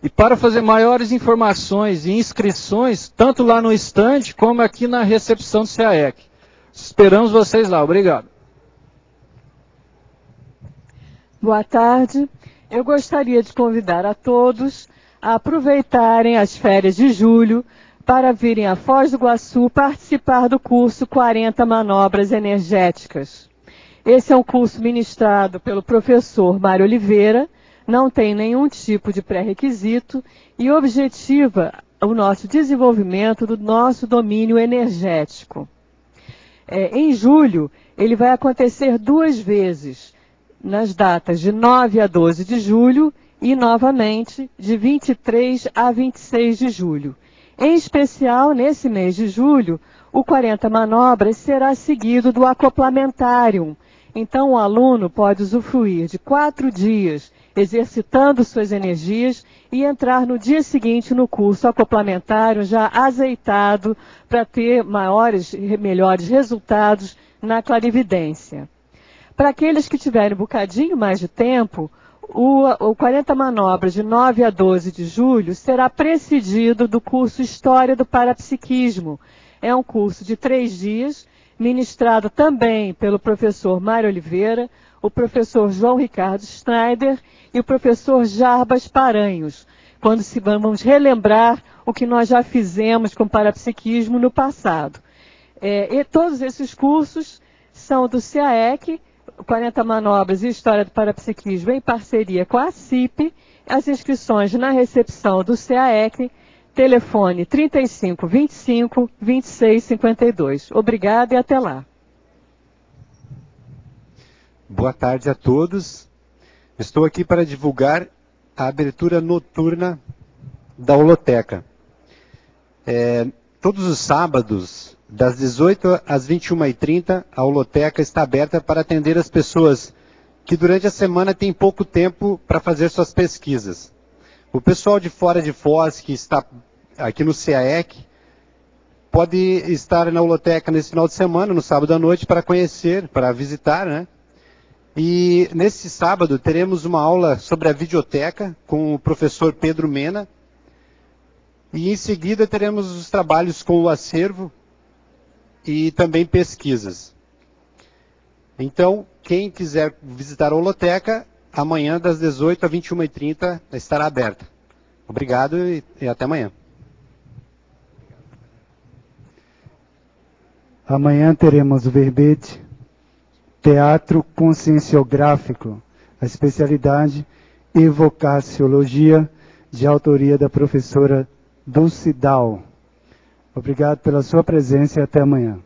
E para fazer maiores informações e inscrições, tanto lá no stand como aqui na recepção do CAEC. Esperamos vocês lá. Obrigado. Boa tarde. Eu gostaria de convidar a todos a aproveitarem as férias de julho para virem a Foz do Iguaçu participar do curso 40 Manobras Energéticas. Esse é um curso ministrado pelo professor Mário Oliveira, não tem nenhum tipo de pré-requisito e objetiva o nosso desenvolvimento do nosso domínio energético. Em julho, ele vai acontecer 2 vezes, nas datas de 9 a 12 de julho e, novamente, de 23 a 26 de julho. Em especial, nesse mês de julho, o 40 Manobras será seguido do Acoplamentárium, Então, o aluno pode usufruir de 4 dias exercitando suas energias e entrar no dia seguinte no curso acoplamentário já azeitado para ter melhores resultados na clarividência. Para aqueles que tiverem um bocadinho mais de tempo, o 40 Manobras de 9 a 12 de julho será precedido do curso História do Parapsiquismo. É um curso de 3 dias, ministrado também pelo professor Mário Oliveira, o professor João Ricardo Schneider e o professor Jarbas Paranhos, quando vamos relembrar o que nós já fizemos com parapsiquismo no passado. E todos esses cursos são do CAEC, 40 Manobras e História do Parapsiquismo, em parceria com a CIP. As inscrições na recepção do CAEC, telefone 3525-2652. Obrigada e até lá. Boa tarde a todos. Estou aqui para divulgar a abertura noturna da holoteca. Todos os sábados, das 18 às 21h30, a holoteca está aberta para atender as pessoas que durante a semana têm pouco tempo para fazer suas pesquisas. O pessoal de fora de Foz, que está aqui no CAEC, pode estar na holoteca nesse final de semana, no sábado à noite, para conhecer, para visitar, né? E nesse sábado teremos uma aula sobre a videoteca com o professor Pedro Mena. E em seguida teremos os trabalhos com o acervo e também pesquisas. Então, quem quiser visitar a holoteca, amanhã das 18 às 21h30 estará aberta. Obrigado e até amanhã. Amanhã teremos o verbete Teatro Conscienciográfico, a especialidade Evocaciologia, de autoria da professora Dulce Dal. Obrigado pela sua presença e até amanhã.